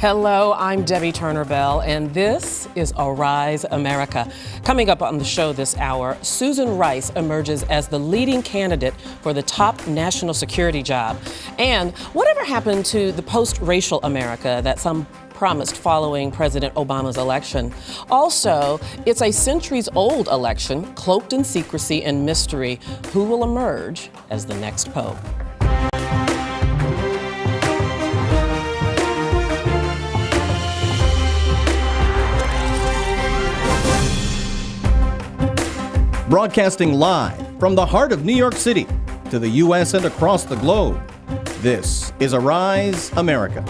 Hello, I'm Debbie Turner Bell, and this is Arise America. Coming up on the show this hour, Susan Rice emerges as the leading candidate for the top national security job. And whatever happened to the post-racial America that some promised following President Obama's election? Also, it's a centuries-old election, cloaked in secrecy and mystery. Who will emerge as the next pope? Broadcasting live from the heart of New York City to the U.S. and across the globe, this is Arise America.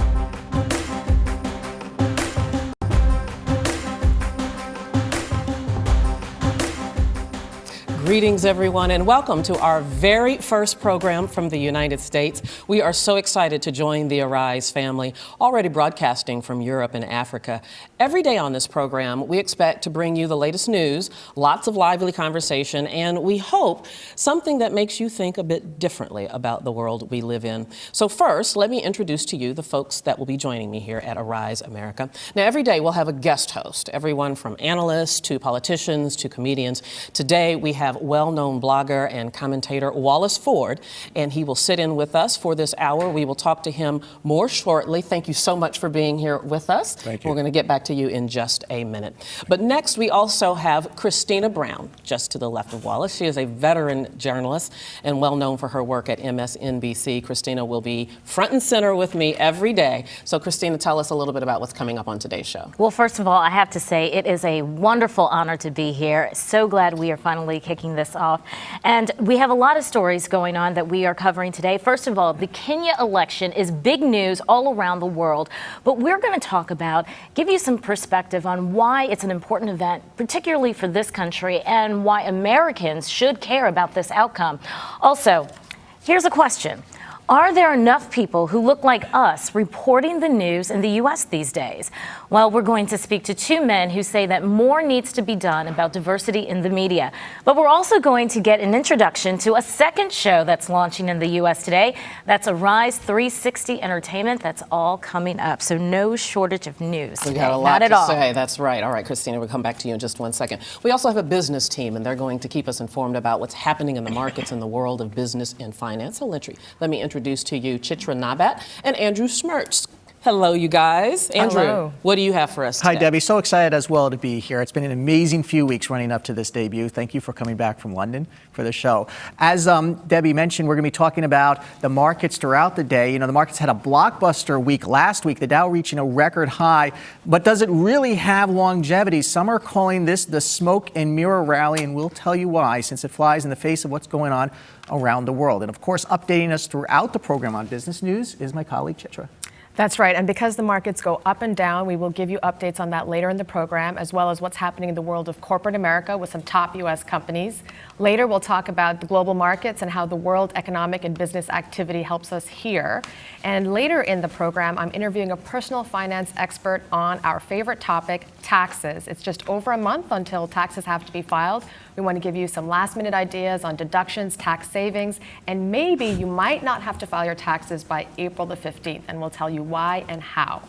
Greetings, everyone, and welcome to our very first program from the United States. We are so excited to join the Arise family, already broadcasting from Europe and Africa. Every day on this program, we expect to bring you the latest news, lots of lively conversation, and we hope something that makes you think a bit differently about the world we live in. So first, let me introduce to you the folks that will be joining me here at Arise America. Now, every day we'll have a guest host, everyone from analysts to politicians to comedians. Today, we have well-known blogger and commentator Wallace Ford, and he will sit in with us for this hour. We will talk to him more shortly. Thank you so much for being here with us. Thank you. We're going to get back to you in just a minute. But next, we also have Christina Brown, just to the left of Wallace. She is a veteran journalist and well-known for her work at MSNBC. Christina will be front and center with me every day. So, Christina, tell us a little bit about what's coming up on today's show. Well, first of all, I have to say it is a wonderful honor to be here. So glad we are finally kicking this off. And we have a lot of stories going on that we are covering today. First of all, the Kenya election is big news all around the world. But we're going to give you some perspective on why it's an important event, particularly for this country, and why Americans should care about this outcome. Also, here's a question. Are there enough people who look like us reporting the news in the U.S. these days? Well, we're going to speak to two men who say that more needs to be done about diversity in the media. But we're also going to get an introduction to a second show that's launching in the U.S. today. That's Arise 360 Entertainment. That's all coming up. So no shortage of news. We got a lot to say. That's right. All right, Christina, we'll come back to you in just one second. We also have a business team, and they're going to keep us informed about what's happening in the markets in the world of business and finance. So let me introduce to you Chitra Nabat and Andrew Smerts. Hello, you guys. Andrew, hello. What do you have for us today? Hi, Debbie. So excited as well to be here. It's been an amazing few weeks running up to this debut. Thank you for coming back from London for the show. As Debbie mentioned, we're going to be talking about the markets throughout the day. You know, the markets had a blockbuster week last week, the Dow reaching a record high. But does it really have longevity? Some are calling this the smoke and mirror rally, and we'll tell you why, since it flies in the face of what's going on around the world. And of course, updating us throughout the program on business news is my colleague Chitra. That's right. And because the markets go up and down, we will give you updates on that later in the program, as well as what's happening in the world of corporate America with some top U.S. companies. Later, we'll talk about the global markets and how the world economic and business activity helps us here. And later in the program, I'm interviewing a personal finance expert on our favorite topic, taxes. It's just over a month until taxes have to be filed. We want to give you some last-minute ideas on deductions, tax savings, and maybe you might not have to file your taxes by April the 15th, and we'll tell you why and how.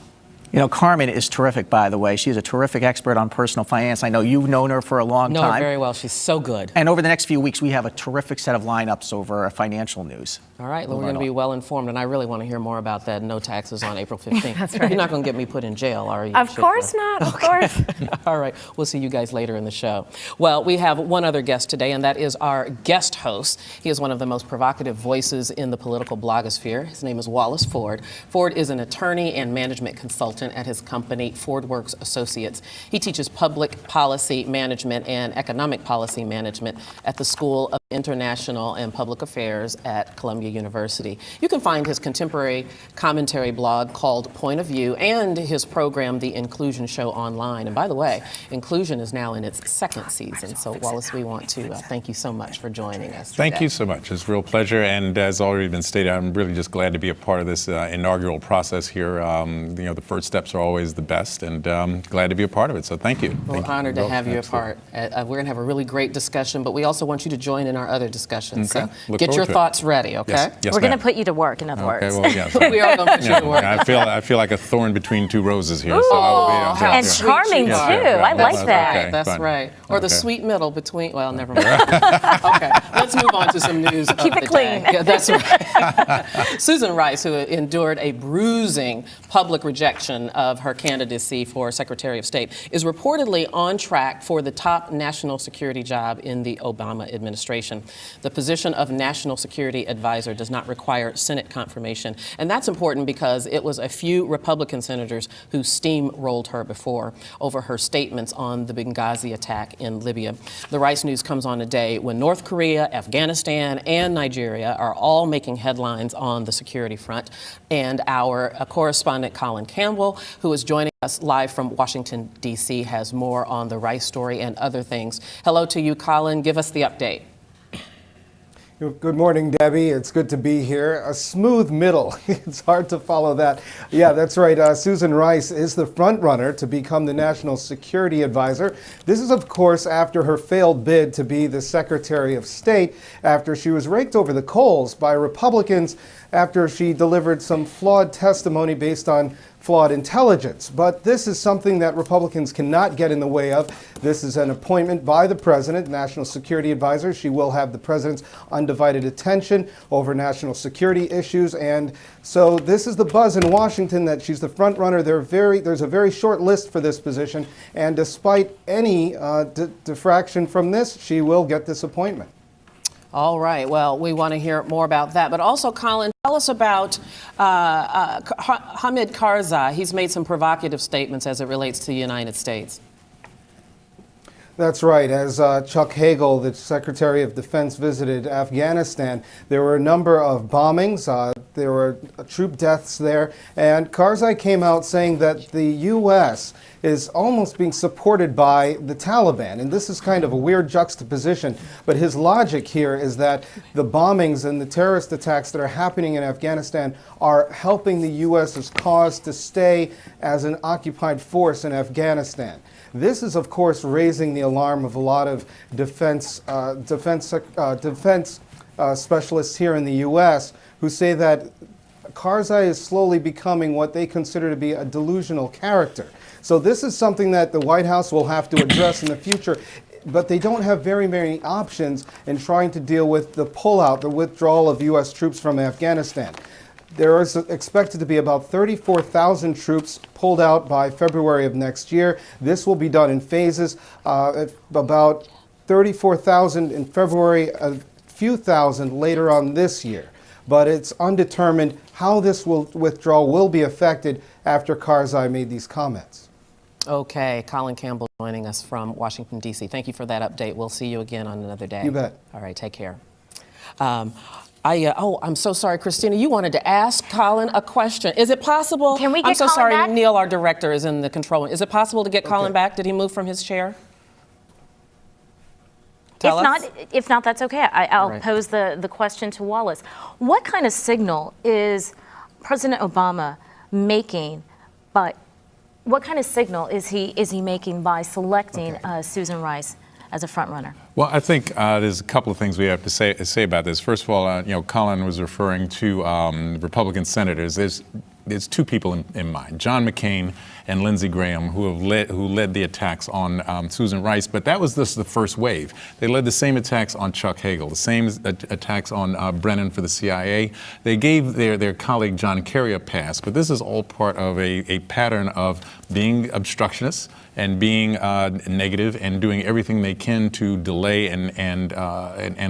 You know, Carmen is terrific, by the way. She's a terrific expert on personal finance. I know you've known her for a long time. Know her very well. She's so good. And over the next few weeks, we have a terrific set of lineups over financial news. All right, well, we're going to be well informed, and I really want to hear more about that no taxes on April 15th. That's right. You're not going to get me put in jail, are you? Of course not, of course. All right, we'll see you guys later in the show. Well, we have one other guest today, and that is our guest host. He is one of the most provocative voices in the political blogosphere. His name is Wallace Ford. Ford is an attorney and management consultant at his company, FordWorks Associates. He teaches public policy management and economic policy management at the School of International and Public Affairs at Columbia University. You can find his contemporary commentary blog called Point of View and his program, The Inclusion Show, online. And by the way, Inclusion is now in its second season. So, Wallace, we want to thank you so much for joining us today. Thank you so much. It's a real pleasure. And as already been stated, I'm really just glad to be a part of this inaugural process here. The first steps are always the best, and glad to be a part of it. So thank you. We're honored to have you a part. We're going to have a really great discussion, but we also want you to join in our our other discussions. Okay. So Look get your forward to it. thoughts ready, okay? Yes, yes, We're going to ma'am. put you to work, in other words. Okay, well, yes. We are going to put you to work. I feel like a thorn between two roses here. So I will be, how And sweet charming, you too. are. I like That's that. okay. That's fine. right. Or the Okay. sweet middle between, well, never mind. Okay, let's move on to some news of Keep it the clean. day. Yeah, that's right. Susan Rice, who endured a bruising public rejection of her candidacy for Secretary of State, is reportedly on track for the top national security job in the Obama administration. The position of National Security Advisor does not require Senate confirmation, and that's important because it was a few Republican senators who steamrolled her before over her statements on the Benghazi attack in Libya. The Rice news comes on a day when North Korea, Afghanistan, and Nigeria are all making headlines on the security front. And our correspondent Colin Campbell, who is joining us live from Washington, D.C., has more on the Rice story and other things. Hello to you, Colin. Give us the update. Good morning, Debbie. It's good to be here. A smooth middle. It's hard to follow that. Yeah, that's right. Susan Rice is the front runner to become the National Security Advisor. This is, of course, after her failed bid to be the Secretary of State, after she was raked over the coals by Republicans after she delivered some flawed testimony based on flawed intelligence. But this is something that Republicans cannot get in the way of. This is an appointment by the president, National Security Advisor. She will have the president's undivided attention over national security issues. And so this is the buzz in Washington that she's the front runner. There's a very short list for this position. And despite any diffraction from this, she will get this appointment. All right. Well, we want to hear more about that. But also, Colin, tell us about Hamid Karzai. He's made some provocative statements as it relates to the United States. That's right. As Chuck Hagel, the Secretary of Defense, visited Afghanistan, there were a number of bombings. There were troop deaths there. And Karzai came out saying that the U.S. is almost being supported by the Taliban. And this is kind of a weird juxtaposition. But his logic here is that the bombings and the terrorist attacks that are happening in Afghanistan are helping the U.S.'s cause to stay as an occupied force in Afghanistan. This is, of course, raising the alarm of a lot of defense specialists here in the U.S. who say that Karzai is slowly becoming what they consider to be a delusional character. So this is something that the White House will have to address in the future. But they don't have very many options in trying to deal with the pullout, the withdrawal of U.S. troops from Afghanistan. There is expected to be about 34,000 troops pulled out by February of next year. This will be done in phases. About 34,000 in February, a few thousand later on this year. But it's undetermined how this withdrawal will be affected after Karzai made these comments. Okay. Colin Campbell joining us from Washington, D.C. Thank you for that update. We'll see you again on another day. You bet. All right. Take care. I'm so sorry, Christina. You wanted to ask Colin a question. Is it possible? Can we I'm get so Colin sorry. back? Neil, our director, is in the control room. Is it possible to get Colin back? Did he move from his chair? Tell us. If not, that's okay. I'll Right. pose the question to Wallace. What kind of signal is President Obama making? But what kind of signal is he making by selecting Susan Rice as a front runner? Well, I think there's a couple of things we have to say about this. First of all, Colin was referring to Republican senators. There's two people in mind: John McCain and Lindsey Graham, who led the attacks on Susan Rice. But that was just the first wave. They led the same attacks on Chuck Hagel, the same attacks on Brennan for the CIA. They gave their colleague John Kerry a pass. But this is all part of a pattern of being obstructionists and being negative and doing everything they can to delay and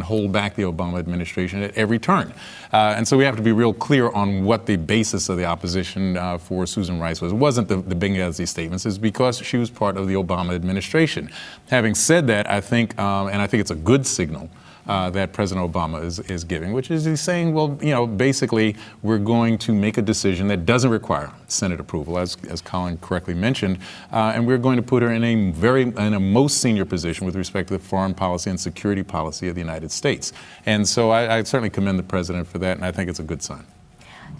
hold back the Obama administration at every turn. And so we have to be real clear on what the basis of the opposition for Susan Rice was. It wasn't the Benghazi statements. It's because she was part of the Obama administration. Having said that, I think, and I think it's a good signal that President Obama is giving, which is he's saying, well, basically, we're going to make a decision that doesn't require Senate approval, as Colin correctly mentioned, and we're going to put her in a most senior position with respect to the foreign policy and security policy of the United States. And so I certainly commend the president for that, and I think it's a good sign.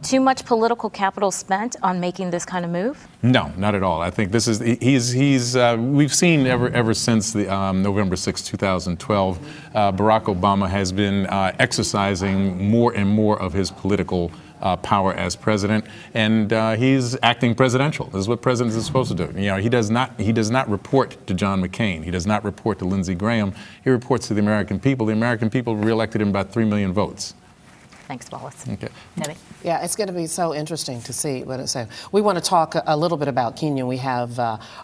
too much political capital spent on making this kind of move? No, not at all. I think this is we've seen ever since the November 6, 2012, Barack Obama has been exercising more and more of his political power as president, and he's acting presidential. This is what presidents are supposed to do. You know, he does not report to John McCain. He does not report to Lindsey Graham. He reports to the American people. The American people reelected him by 3 million votes. Thanks, Wallace. Okay. Debbie? Yeah, it's going to be so interesting to see what it says. We want to talk a little bit about Kenya. We have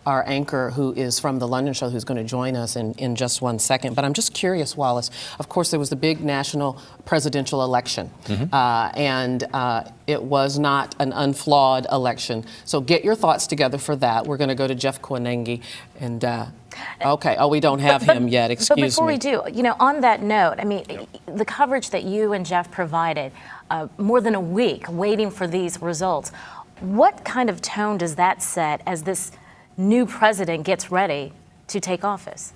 our anchor who is from the London show who's going to join us in just 1 second. But I'm just curious, Wallace. Of course, there was the big national presidential election, and it was not an unflawed election. So get your thoughts together for that. We're going to go to Jeff Koinange and. Okay. Oh, we don't have him yet. Excuse me. But before we do, you know, on that note, I mean, the coverage that you and Jeff provided, more than a week waiting for these results, what kind of tone does that set as this new president gets ready to take office?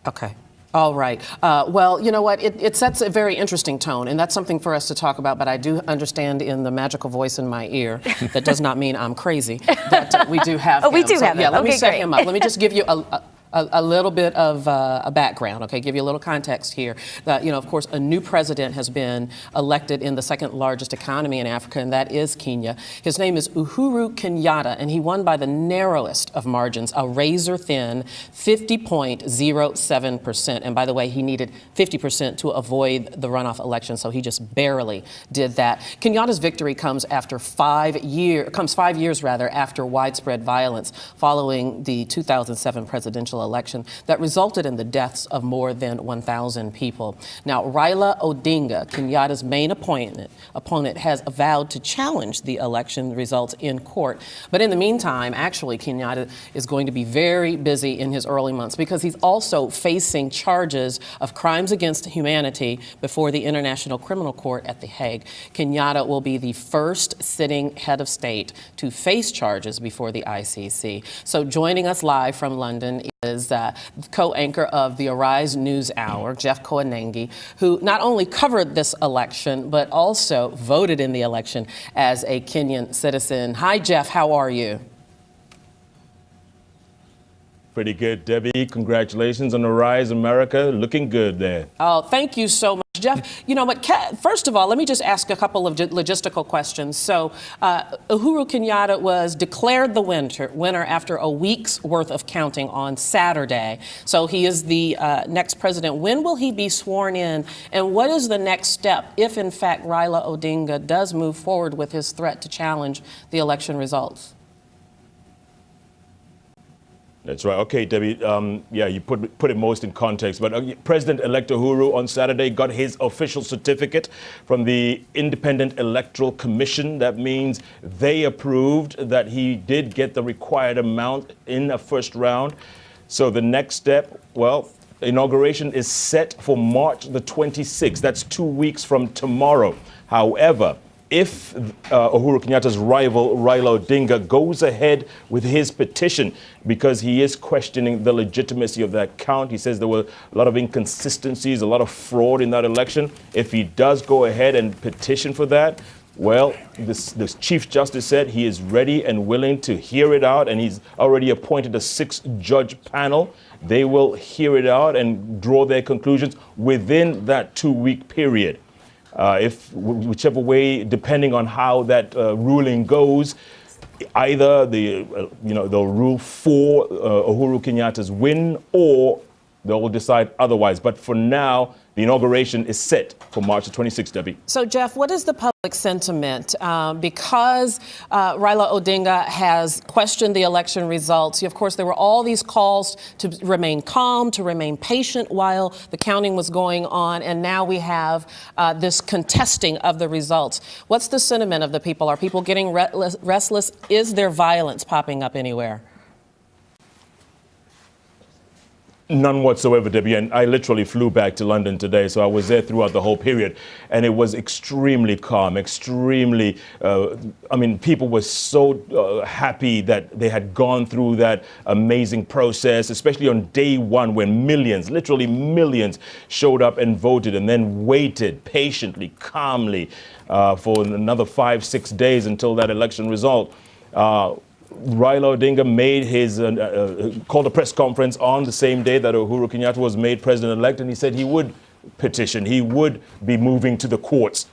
Okay. All right. Well, you know what? It sets a very interesting tone, and that's something for us to talk about. But I do understand in the magical voice in my ear that does not mean I'm crazy. That we do have. Oh, him. we do have him. Yeah. Let me Okay, set great. him up. Let me just give you a little bit of a background, okay? Give you a little context here. That, you know, of course, a new president has been elected in the second largest economy in Africa, and that is Kenya. His name is Uhuru Kenyatta, and he won by the narrowest of margins, a razor-thin 50.07%. And by the way, he needed 50% to avoid the runoff election, so he just barely did that. Kenyatta's victory comes after 5 years after widespread violence following the 2007 presidential election that resulted in the deaths of more than 1,000 people. Now, Raila Odinga, Kenyatta's main opponent, has vowed to challenge the election results in court. But in the meantime, actually, Kenyatta is going to be very busy in his early months because he's also facing charges of crimes against humanity before the International Criminal Court at The Hague. Kenyatta will be the first sitting head of state to face charges before the ICC. So joining us live from London is co-anchor of the Arise News Hour, Jeff Koinange, who not only covered this election, but also voted in the election as a Kenyan citizen. Hi, Jeff. How are you? Pretty good, Debbie. Congratulations on Arise America. Looking good there. Oh, thank you so much, Jeff. You know, but first of all, let me just ask a couple of logistical questions. So, Uhuru Kenyatta was declared the winner after a week's worth of counting on Saturday. So he is the next president. When will he be sworn in? And what is the next step if, in fact, Raila Odinga does move forward with his threat to challenge the election results? That's right. Okay, Debbie. Yeah, you put it most in context. But President-elect Uhuru on Saturday got his official certificate from the Independent Electoral Commission. That means they approved that he did get the required amount in the first round. So the next step, well, inauguration is set for March the 26th. That's 2 weeks from tomorrow. However, if Uhuru Kenyatta's rival, Raila Odinga, goes ahead with his petition, because he is questioning the legitimacy of that count. He says there were a lot of inconsistencies, a lot of fraud in that election. If he does go ahead and petition for that, well, the Chief Justice said he is ready and willing to hear it out, and he's already appointed a 6-judge panel. They will hear it out and draw their conclusions within that 2-week period. Whichever way, depending on how that ruling goes, either they'll rule for Uhuru Kenyatta's win, or they'll decide otherwise. But for now, the inauguration is set for March the 26th, Debbie. So, Jeff, what is the public sentiment? Because Raila Odinga has questioned the election results, of course, there were all these calls to remain calm, to remain patient while the counting was going on, and now we have this contesting of the results. What's the sentiment of the people? Are people getting restless? Is there violence popping up anywhere? None whatsoever, Debbie. And I literally flew back to London today, so I was there throughout the whole period. And it was extremely calm, extremely, people were so happy that they had gone through that amazing process, especially on day one when millions, literally millions, showed up and voted and then waited patiently, calmly for another 5-6 days until that election result. Raila Odinga made his called a press conference on the same day that Uhuru Kenyatta was made president-elect, and he said he would petition, he would be moving to the courts.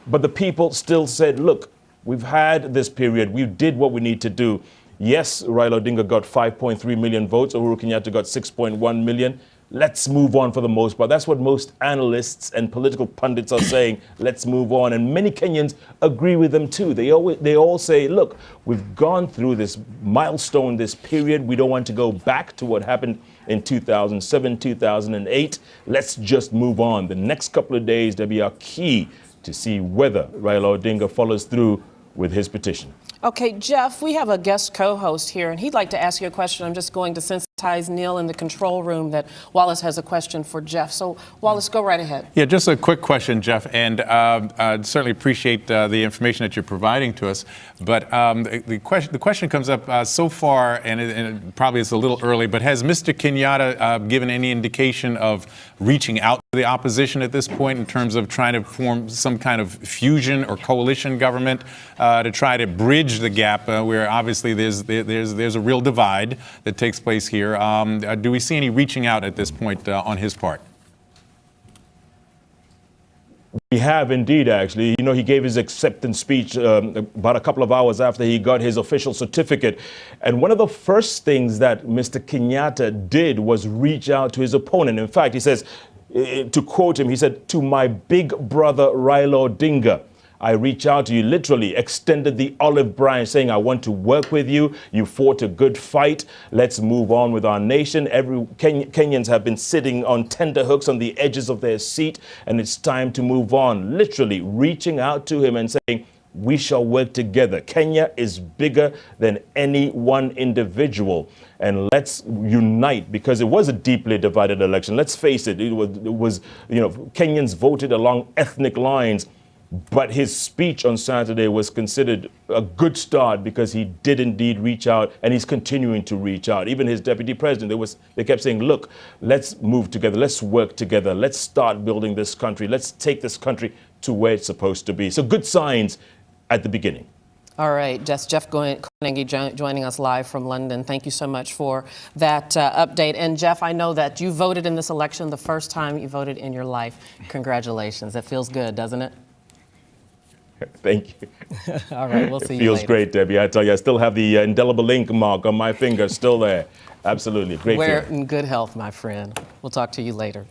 But the people still said, look, we've had this period, we did what we need to do. Yes, Raila Odinga got 5.3 million votes, Uhuru Kenyatta got 6.1 million. Let's move on for the most part. That's what most analysts and political pundits are saying. Let's move on. And many Kenyans agree with them too. They all say, look, we've gone through this milestone, this period. We don't want to go back to what happened in 2007, 2008. Let's just move on. The next couple of days, Debbie, are key to see whether Raila Odinga follows through with his petition. Okay, Jeff, we have a guest co-host here, and he'd like to ask you a question. I'm just going to sensitize Neil in the control room that Wallace has a question for Jeff. So, Wallace, go right ahead. Yeah, just a quick question, Jeff, and I'd certainly appreciate the information that you're providing to us. But the question comes up so far, and it probably is a little early, but has Mr. Kenyatta given any indication of reaching out to the opposition at this point in terms of trying to form some kind of fusion or coalition government to try to bridge the gap where obviously there's a real divide that takes place here? Do we see any reaching out at this point on his part? We have indeed, actually. You know, he gave his acceptance speech about a couple of hours after he got his official certificate. And one of the first things that Mr. Kenyatta did was reach out to his opponent. In fact, he says, to quote him, he said, "To my big brother Raila Odinga, I reach out to you," literally extended the olive branch, saying, I want to work with you. You fought a good fight. Let's move on with our nation. Kenyans have been sitting on tenterhooks on the edges of their seat, and it's time to move on. Literally reaching out to him and saying, we shall work together. Kenya is bigger than any one individual. And let's unite, because it was a deeply divided election. Let's face it, it was Kenyans voted along ethnic lines. But his speech on Saturday was considered a good start because he did indeed reach out, and he's continuing to reach out. Even his deputy president, they kept saying, look, let's move together, let's work together, let's start building this country, let's take this country to where it's supposed to be. So good signs at the beginning. All right, Jeff Koinange joining us live from London. Thank you so much for that update. And Jeff, I know that you voted in this election the first time you voted in your life. Congratulations. That feels good, doesn't it? Thank you. All right, we'll see you later. It feels great, Debbie. I tell you, I still have the indelible ink mark on my finger still there. Absolutely. Great Wear feeling. in good health, my friend. We'll talk to you later.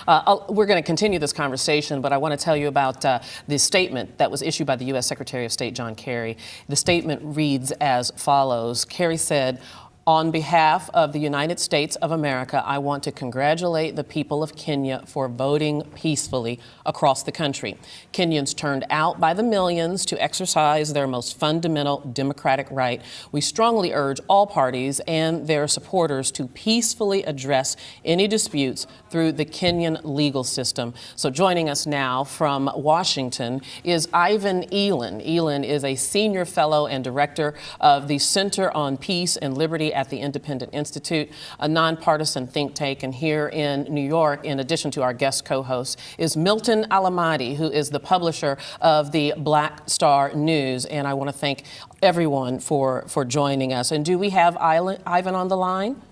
We're going to continue this conversation, but I want to tell you about the statement that was issued by the U.S. Secretary of State John Kerry. The statement reads as follows. Kerry said, "On behalf of the United States of America, I want to congratulate the people of Kenya for voting peacefully across the country. Kenyans turned out by the millions to exercise their most fundamental democratic right. We strongly urge all parties and their supporters to peacefully address any disputes through the Kenyan legal system." So joining us now from Washington is Ivan Elan. Elan is a senior fellow and director of the Center on Peace and Liberty at the Independent Institute, a nonpartisan think tank. And here in New York, in addition to our guest co-host, is Milton Alamadi, who is the publisher of the Black Star News. And I want to thank everyone for joining us. And do we have Ivan on the line?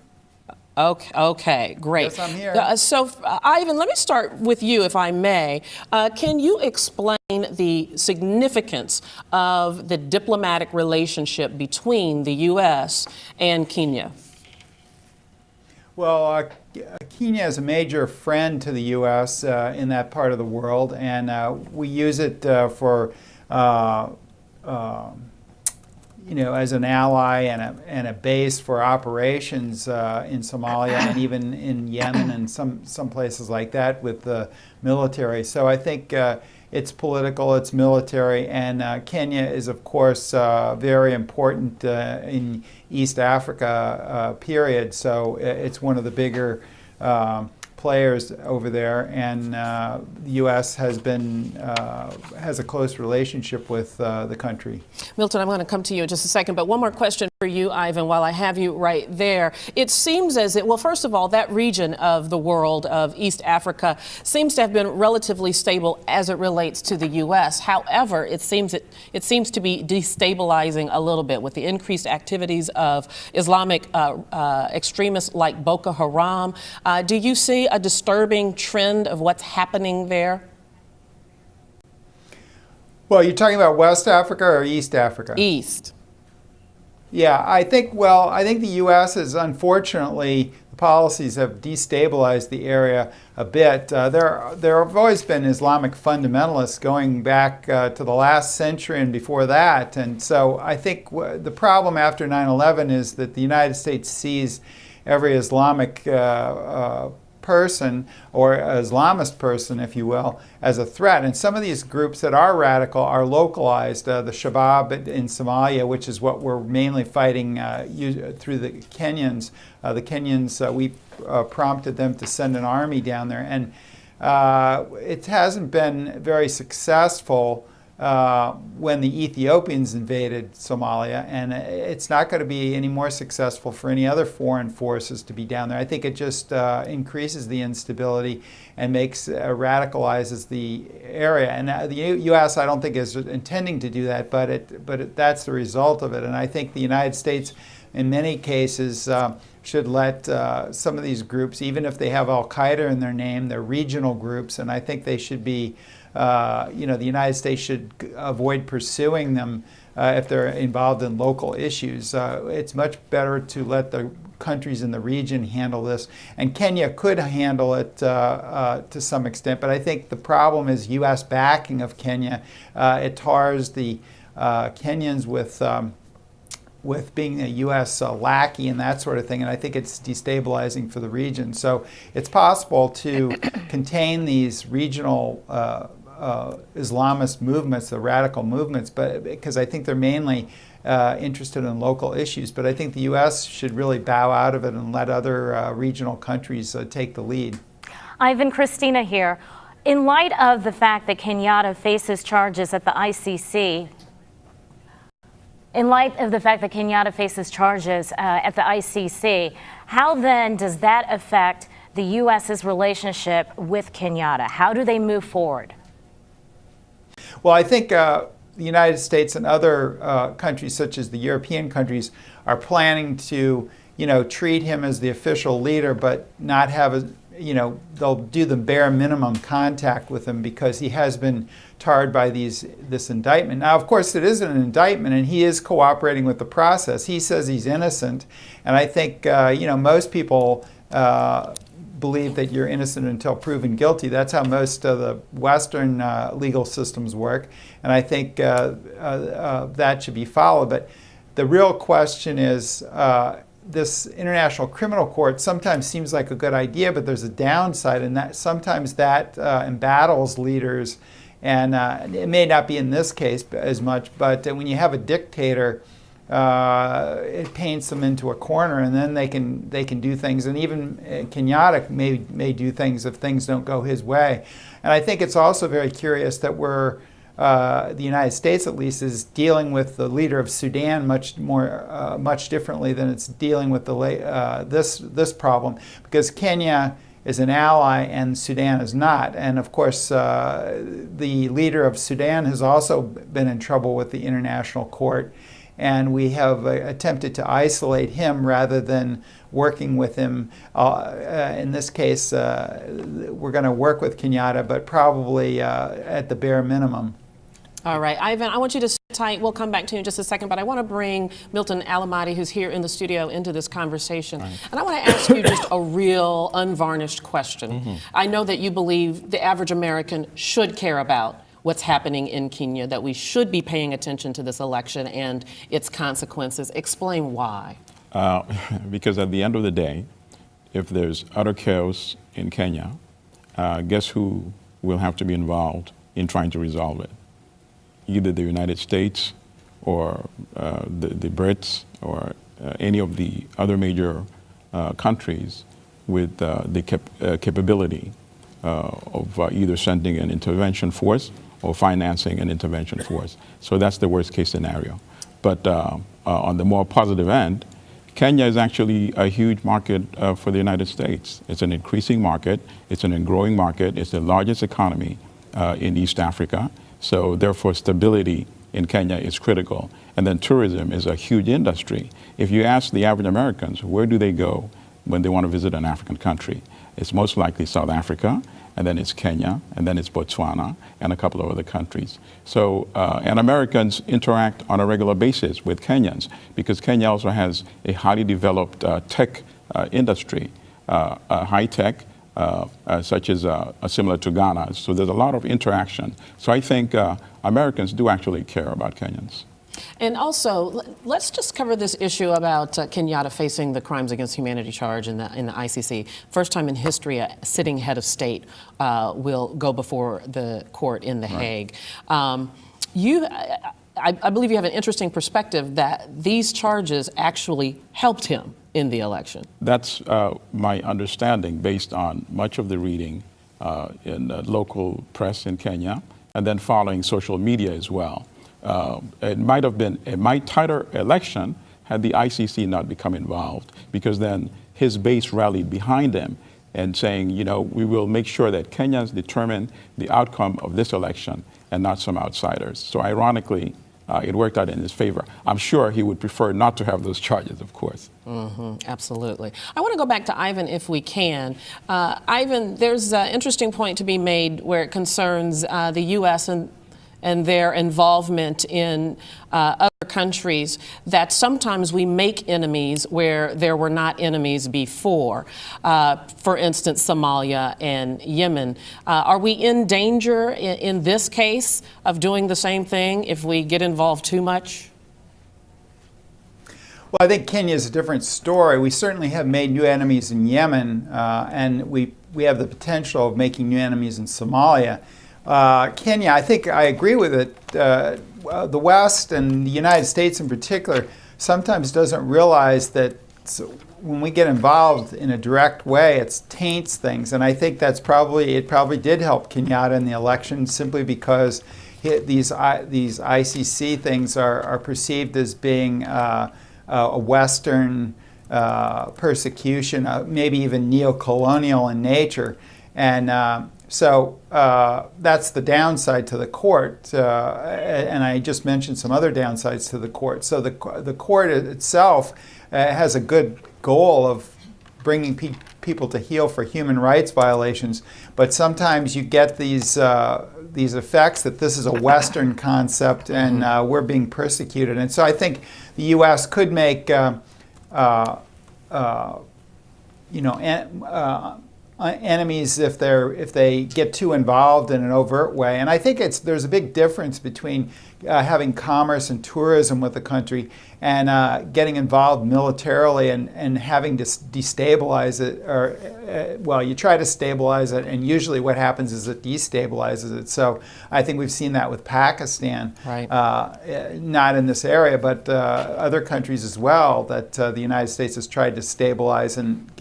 Okay, great. Yes, I'm here. Ivan, let me start with you, if I may. Can you explain the significance of the diplomatic relationship between the U.S. and Kenya? Well, Kenya is a major friend to the U.S. In that part of the world, and we use it for as an ally and a base for operations in Somalia and even in Yemen and some places like that with the military. So I think it's political, it's military, and Kenya is, of course, very important in East Africa, period. So it's one of the bigger players over there, and the U.S. has a close relationship with the country. Milton, I'm going to come to you in just a second, but one more question for you, Ivan, while I have you right there. It seems as if, well, first of all, that region of the world of East Africa seems to have been relatively stable as it relates to the U.S. However, it seems to be destabilizing a little bit with the increased activities of Islamic extremists like Boko Haram. Do you see a disturbing trend of what's happening there? Well, you're talking about West Africa or East Africa? East. Yeah, I think the U.S. has, unfortunately, the policies have destabilized the area a bit. There have always been Islamic fundamentalists going back to the last century and before that. And so I think the problem after 9/11 is that the United States sees every Islamic person, or Islamist person, if you will, as a threat. And some of these groups that are radical are localized. The Shabab in Somalia, which is what we're mainly fighting through the Kenyans. We prompted them to send an army down there. And it hasn't been very successful when the Ethiopians invaded Somalia, and it's not going to be any more successful for any other foreign forces to be down there. I think it just increases the instability and radicalizes the area. And the U.S. I don't think is intending to do that, but that's the result of it. And I think the United States, in many cases, should let some of these groups, even if they have Al-Qaeda in their name, they're regional groups, and I think they should be, the United States should avoid pursuing them if they're involved in local issues. It's much better to let the countries in the region handle this, and Kenya could handle it to some extent, but I think the problem is U.S. backing of Kenya. It tars the Kenyans with being a U.S. lackey and that sort of thing, and I think it's destabilizing for the region. So it's possible to contain these regional Islamist movements, the radical movements, but because I think they're mainly interested in local issues. But I think the U.S. should really bow out of it and let other regional countries take the lead. Ivan, Christina here. In light of the fact that Kenyatta faces charges at the ICC, how then does that affect the U.S.'s relationship with Kenyatta? How do they move forward? Well, I think the United States and other countries, such as the European countries, are planning to, treat him as the official leader, but not have they'll do the bare minimum contact with him because he has been tarred by this indictment. Now, of course, it isn't an indictment, and he is cooperating with the process. He says he's innocent, and I think most people believe that you're innocent until proven guilty. That's how most of the Western legal systems work, and I think that should be followed. But the real question is, this International Criminal Court sometimes seems like a good idea, but there's a downside, and that sometimes that embattles leaders, and it may not be in this case as much, but when you have a dictator, it paints them into a corner, and then they can do things, and even Kenyatta may do things if things don't go his way. And I think it's also very curious that the United States, at least, is dealing with the leader of Sudan much differently than it's dealing with this problem, because Kenya is an ally and Sudan is not. And of course, the leader of Sudan has also been in trouble with the International Court, and we have attempted to isolate him rather than working with him. In this case, we're going to work with Kenyatta, but probably at the bare minimum. All right, Ivan, I want you to sit tight. We'll come back to you in just a second, but I want to bring Milton Alamati, who's here in the studio, into this conversation. Right. And I want to ask you just a real unvarnished question. Mm-hmm. I know that you believe the average American should care about what's happening in Kenya, that we should be paying attention to this election and its consequences. Explain why. Because at the end of the day, if there's utter chaos in Kenya, guess who will have to be involved in trying to resolve it. Either the United States or the Brits or any of the other major countries with the capability of either sending an intervention force or financing an intervention force. So that's the worst case scenario. But on the more positive end, Kenya is actually a huge market for the United States. It's an increasing market. It's an growing market. It's the largest economy in East Africa. So therefore, stability in Kenya is critical. And then tourism is a huge industry. If you ask the average Americans, where do they go when they want to visit an African country? It's most likely South Africa, and then it's Kenya, and then it's Botswana, and a couple of other countries. So, and Americans interact on a regular basis with Kenyans because Kenya also has a highly developed tech industry, high tech, such as similar to Ghana. So there's a lot of interaction. So I think Americans do actually care about Kenyans. And also, let's just cover this issue about Kenyatta facing the crimes against humanity charge in the ICC. First time in history, a sitting head of state will go before the court in The Hague. I believe you have an interesting perspective that these charges actually helped him in the election. That's My understanding, based on much of the reading in local press in Kenya, and then following social media as well. It might have been a much tighter election had the ICC not become involved, because then his base rallied behind him and saying, you know, we will make sure that Kenyans determine the outcome of this election and not some outsiders. So ironically, it worked out in his favor. I'm sure he would prefer not to have those charges, of course. Absolutely. I want to go back to Ivan if we can. Ivan, there's an interesting point to be made where it concerns the U.S. and their involvement in other countries, that sometimes we make enemies where there were not enemies before. For instance, Somalia and Yemen. Are we in danger in this case of doing the same thing if we get involved too much? Well, I think Kenya is a different story. We certainly have made new enemies in Yemen, and we have the potential of making new enemies in Somalia. Kenya, I think I agree with it. The West and the United States in particular sometimes doesn't realize that when we get involved in a direct way, it taints things. And I think it probably did help Kenyatta in the election, simply because these ICC things are perceived as being a Western persecution, maybe even neo-colonial in nature. And so that's the downside to the court, and I just mentioned some other downsides to the court. So the court itself has a good goal of bringing people to heel for human rights violations, but sometimes you get these effects that this is a Western concept and we're being persecuted. And so I think the U.S. could make enemies if they get too involved in an overt way. And I think there's a big difference between having commerce and tourism with a country and getting involved militarily and having to destabilize it, or you try to stabilize it, and usually what happens is it destabilizes it. So I think we've seen that with Pakistan, right. Not in this area, but other countries as well, that the United States has tried to stabilize and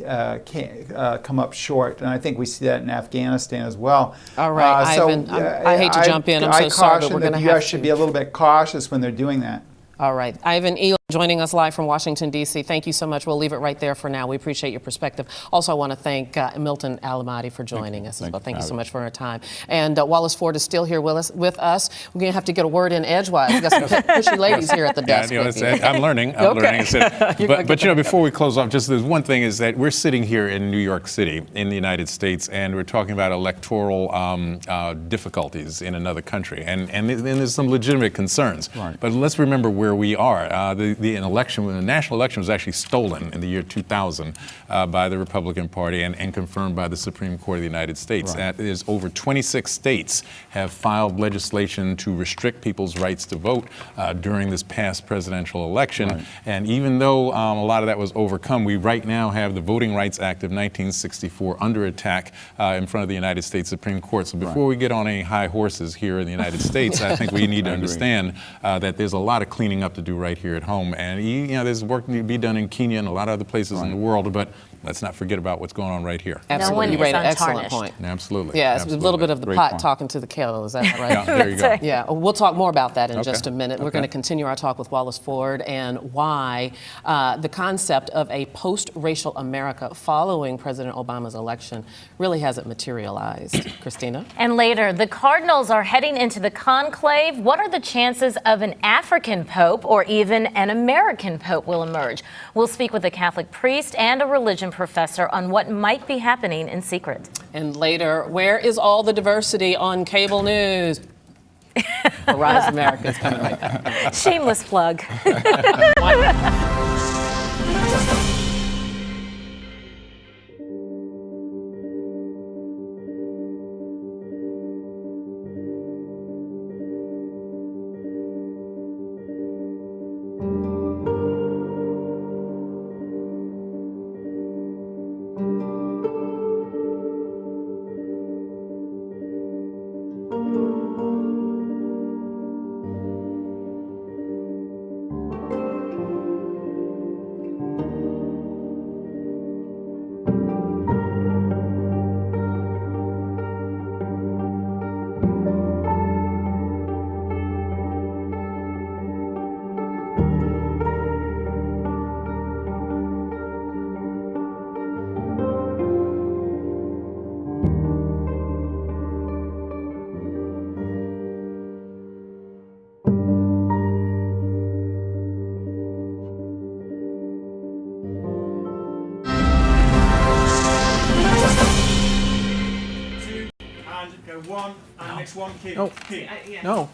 can't come up short. And I think we see that in Afghanistan as well. All right, Ivan, I hate to jump in. I'm so sorry, but we're going to have to. The U.S. should be a little bit cautious when they're doing that. All right. Ivan Elam joining us live from Washington, D.C. Thank you so much. We'll leave it right there for now. We appreciate your perspective. Also, I want to thank Milton Alamati for joining us as well. Thank you so much for our time. And Wallace Ford is still here with us. We're going to have to get a word in edgewise. We've got some pushy ladies here at the desk. I'm learning. But before we close off, just there's one thing is that we're sitting here in New York City in the United States, and we're talking about electoral difficulties in another country. And there's some legitimate concerns. Right. But let's remember where where we are. The national election was actually stolen in the year 2000 by the Republican Party and confirmed by the Supreme Court of the United States. Right. There's over 26 states have filed legislation to restrict people's rights to vote during this past presidential election. Right. And even though a lot of that was overcome, we right now have the Voting Rights Act of 1964 under attack in front of the United States Supreme Court. So before we get on any high horses here in the United States, I think we need to understand that there's a lot of cleaning up to do right here at home. And there's work to be done in Kenya and a lot of other places in the world, but let's not forget about what's going on right here. Absolutely. one You made is an excellent untarnished. point. Absolutely. Yeah, it's a little bit of the pot point. talking to the kettle. Is that right? Yeah, there you go. Yeah, we'll talk more about that in Okay. just a minute. We're Okay. going to continue our talk with Wallace Ford and why the concept of a post-racial America following President Obama's election really hasn't materialized. Christina? And later, the Cardinals are heading into the conclave. What are the chances of an African pope or even an American pope will emerge? We'll speak with a Catholic priest and a religion professor on what might be happening in secret. And later, where is all the diversity on cable news? Arise America is coming right back. Shameless plug. No.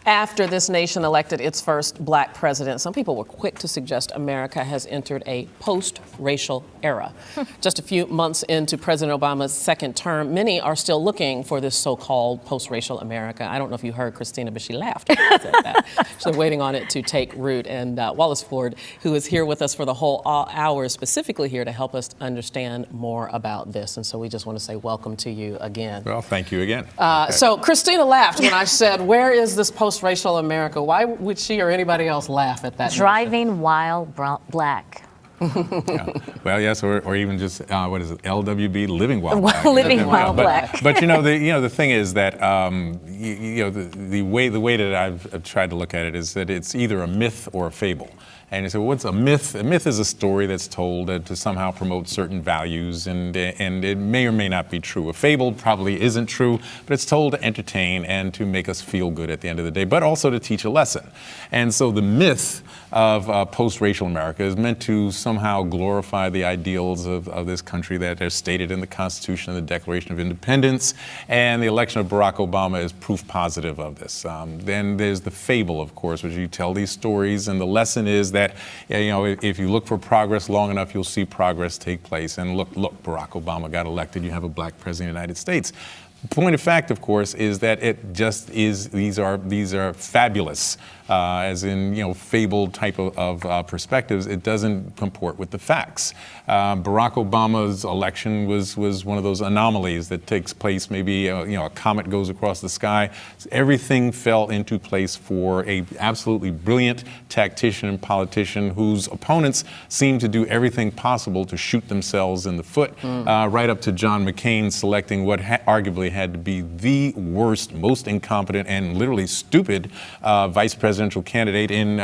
After this nation elected its first black president, some people were quick to suggest America has entered a post-racial era. Just a few months into President Obama's second term, many are still looking for this so-called post-racial America. I don't know if you heard Christina, but she laughed when she said that. She's waiting on it to take root. And Wallace Ford, who is here with us for the whole hour, is specifically here to help us understand more about this. And so we just want to say welcome to you again. Well, thank you again. So Christina laughed when I said, where is this post-racial America? Why would she or anybody else laugh at that? Driving while black. Yeah. Well, yes, or even just what is it? LWB, living while black. Living while black. But the thing is that the way that I've tried to look at it is that it's either a myth or a fable. And you say, well, what's a myth? A myth is a story that's told to somehow promote certain values, and it may or may not be true. A fable probably isn't true, but it's told to entertain and to make us feel good at the end of the day, but also to teach a lesson. And so the myth of post-racial America is meant to somehow glorify the ideals of this country that are stated in the Constitution and the Declaration of Independence, and the election of Barack Obama is proof positive of this. Then there's the fable, of course, which you tell these stories, and the lesson is that if you look for progress long enough, you'll see progress take place. And look, Barack Obama got elected. You have a black president of the United States. The point of fact, of course, is that it just is. These are fabulous, as in fable type of perspectives. It doesn't comport with the facts. Barack Obama's election was one of those anomalies that takes place. Maybe a comet goes across the sky. Everything fell into place for a absolutely brilliant tactician and politician whose opponents seemed to do everything possible to shoot themselves in the foot. Right up to John McCain selecting what arguably had to be the worst, most incompetent, and literally stupid vice presidential candidate in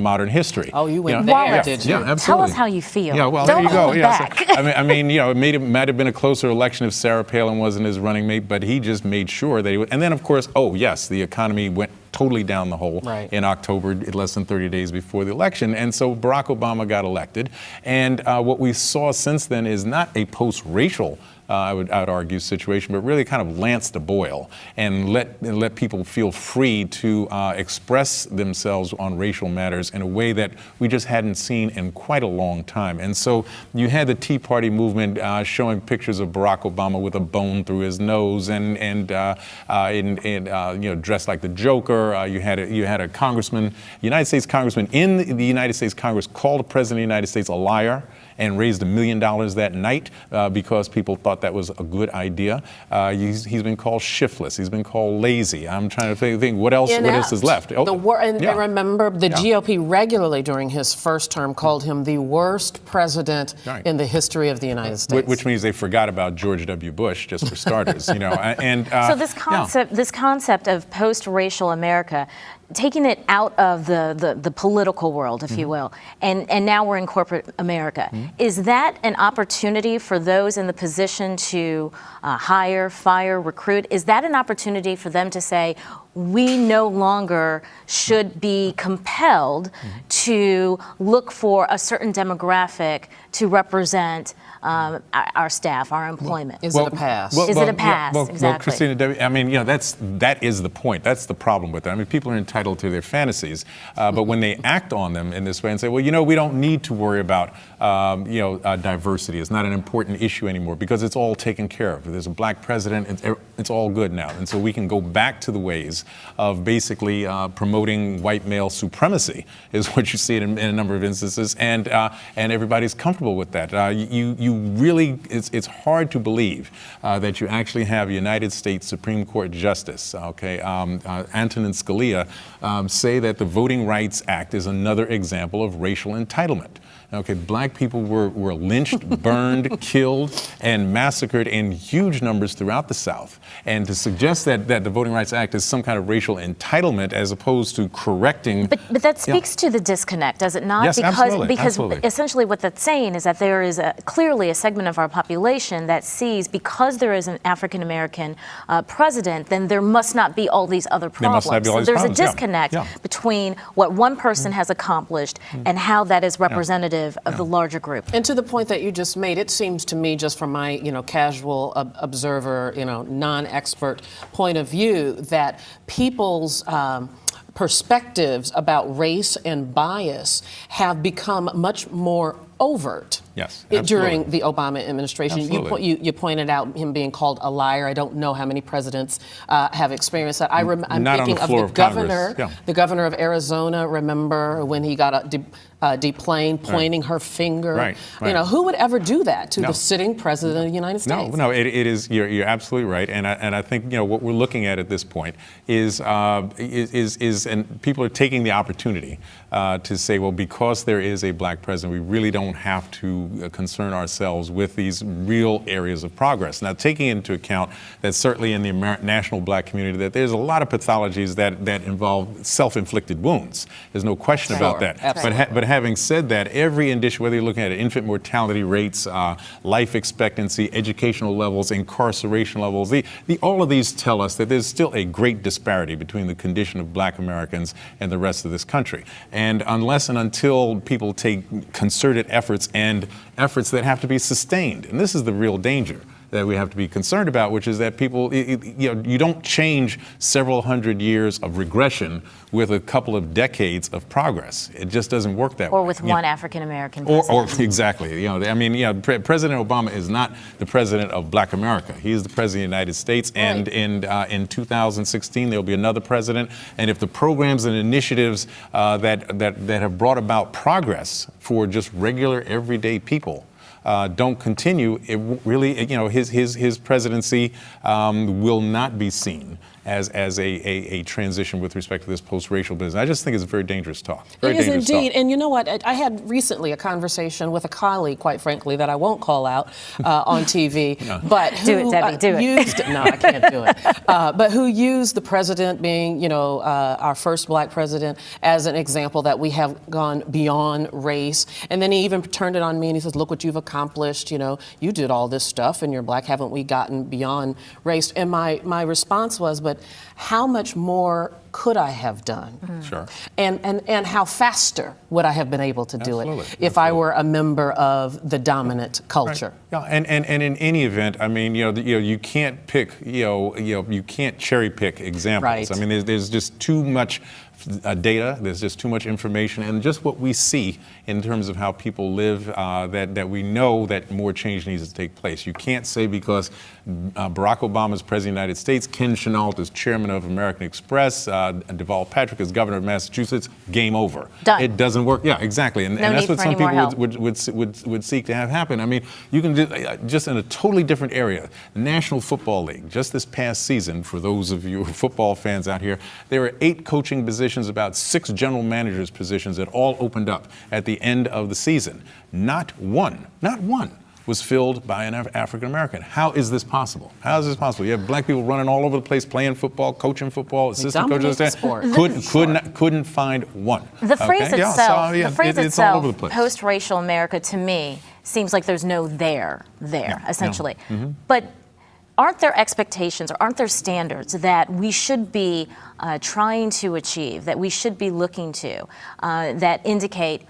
modern history. Oh, you went there, did you? Yeah, absolutely. Tell us how you feel. Yeah, well, Don't there you go. hold Yeah, back. so, it might have been a closer election if Sarah Palin wasn't his running mate, but he just made sure that he would. And then, of course, the economy went totally down the hole in October, less than 30 days before the election. And so Barack Obama got elected. And what we saw since then is not a post-racial I would argue, situation, but really kind of lanced a boil and let people feel free to express themselves on racial matters in a way that we just hadn't seen in quite a long time. And so you had the Tea Party movement showing pictures of Barack Obama with a bone through his nose and dressed like the Joker. You had a congressman, United States congressman in the United States Congress called the President of the United States a liar and raised $1 million that night because people thought that was a good idea. He's been called shiftless. He's been called lazy. I'm trying to think what else is left. And remember, the GOP regularly during his first term called him the worst president in the history of the United States. Which means they forgot about George W. Bush, just for starters. So this concept of post-racial America, taking it out of the political world, if you will, and now we're in corporate America. Is that an opportunity for those in the position to hire, fire, recruit? Is that an opportunity for them to say, we no longer should be compelled to look for a certain demographic to represent our staff, our employment? Is it a pass? Is it a pass? Exactly. Well, Christina, Debbie, I mean, that is the point. That's the problem with it. I mean, people are entitled to their fantasies, but when they act on them in this way and say, well, we don't need to worry about, diversity. It's not an important issue anymore because it's all taken care of. If there's a black president, it's all good now. And so we can go back to the ways of basically promoting white male supremacy is what you see in a number of instances, and everybody's comfortable with that. You really, it's hard to believe that you actually have a United States Supreme Court Justice, Antonin Scalia, say that the Voting Rights Act is another example of racial entitlement. Okay, black people were lynched, burned, killed, and massacred in huge numbers throughout the South. And to suggest that the Voting Rights Act is some kind of racial entitlement as opposed to correcting... But that speaks to the disconnect, does it not? Yes, because essentially what that's saying is that there is clearly a segment of our population that sees, because there is an African-American president, then there must not be all these other problems. So there's a disconnect between what one person has accomplished and how that is representative of the larger group. And to the point that you just made, it seems to me, just from my casual observer, non-expert point of view, that people's perspectives about race and bias have become much more overt. Yes, during the Obama administration. Absolutely. You pointed out him being called a liar. I don't know how many presidents have experienced that. I'm thinking of the governor, the governor of Arizona. Remember when he got deplaned, pointing her finger? Right. Who would ever do that to the sitting president of the United States? No. It is. You're absolutely right. And I think what we're looking at this point is and people are taking the opportunity to say, well, because there is a black president, we really don't have to concern ourselves with these real areas of progress. Now, taking into account that certainly in the national black community that there's a lot of pathologies that involve self-inflicted wounds. There's no question about that. But having said that, every indicia, whether you're looking at infant mortality rates, life expectancy, educational levels, incarceration levels, all of these tell us that there's still a great disparity between the condition of black Americans and the rest of this country. And unless and until people take concerted efforts and efforts that have to be sustained, and this is the real danger that we have to be concerned about, which is that people, you don't change several hundred years of regression with a couple of decades of progress. It just doesn't work that way. Or with one African-American Or president. exactly. President Obama is not the president of Black America. He is the president of the United States, and in 2016 there will be another president. And if the programs and initiatives that have brought about progress for just regular everyday people don't continue, it really, his presidency will not be seen as a transition with respect to this post-racial business. I just think it's very dangerous talk. Very it is dangerous indeed. talk. And you know what? I had recently a conversation with a colleague, quite frankly, that I won't call out on TV, but who do it, Debbie, do it. used no, I can't do it. But who used the president being, our first black president as an example that we have gone beyond race. And then he even turned it on me and he says, "Look what you've accomplished. You did all this stuff and you're black. Haven't we gotten beyond race?" And my response was, but how much more could I have done? Sure. And how faster would I have been able to do Absolutely. it if I were a member of the dominant culture? Yeah, and in any event, I mean, you can't pick, you can't cherry pick examples. Right. I mean, there's just too much data, there's just too much information, and just what we see in terms of how people live, that we know that more change needs to take place. You can't say because Barack Obama is president of the United States, Ken Chenault is chairman of American Express, Deval Patrick is governor of Massachusetts, game over. Done. It doesn't work. Yeah, exactly. And that's need what for some any more people help. would seek to have happen. I mean, you can just in a totally different area, the National Football League, just this past season, for those of you football fans out here, there were 8 coaching positions, about 6 general managers positions that all opened up at the end of the season. Not one was filled by an African American. How is this possible? How is this possible? You have black people running all over the place, playing football, coaching football, assistant coaches. Couldn't find one. The phrase okay? itself, Yeah, so, the phrase it's all over the itself, place. post-racial America, to me, seems like there's no there, essentially. But aren't there expectations or aren't there standards that we should be trying to achieve, that we should be looking to, that indicate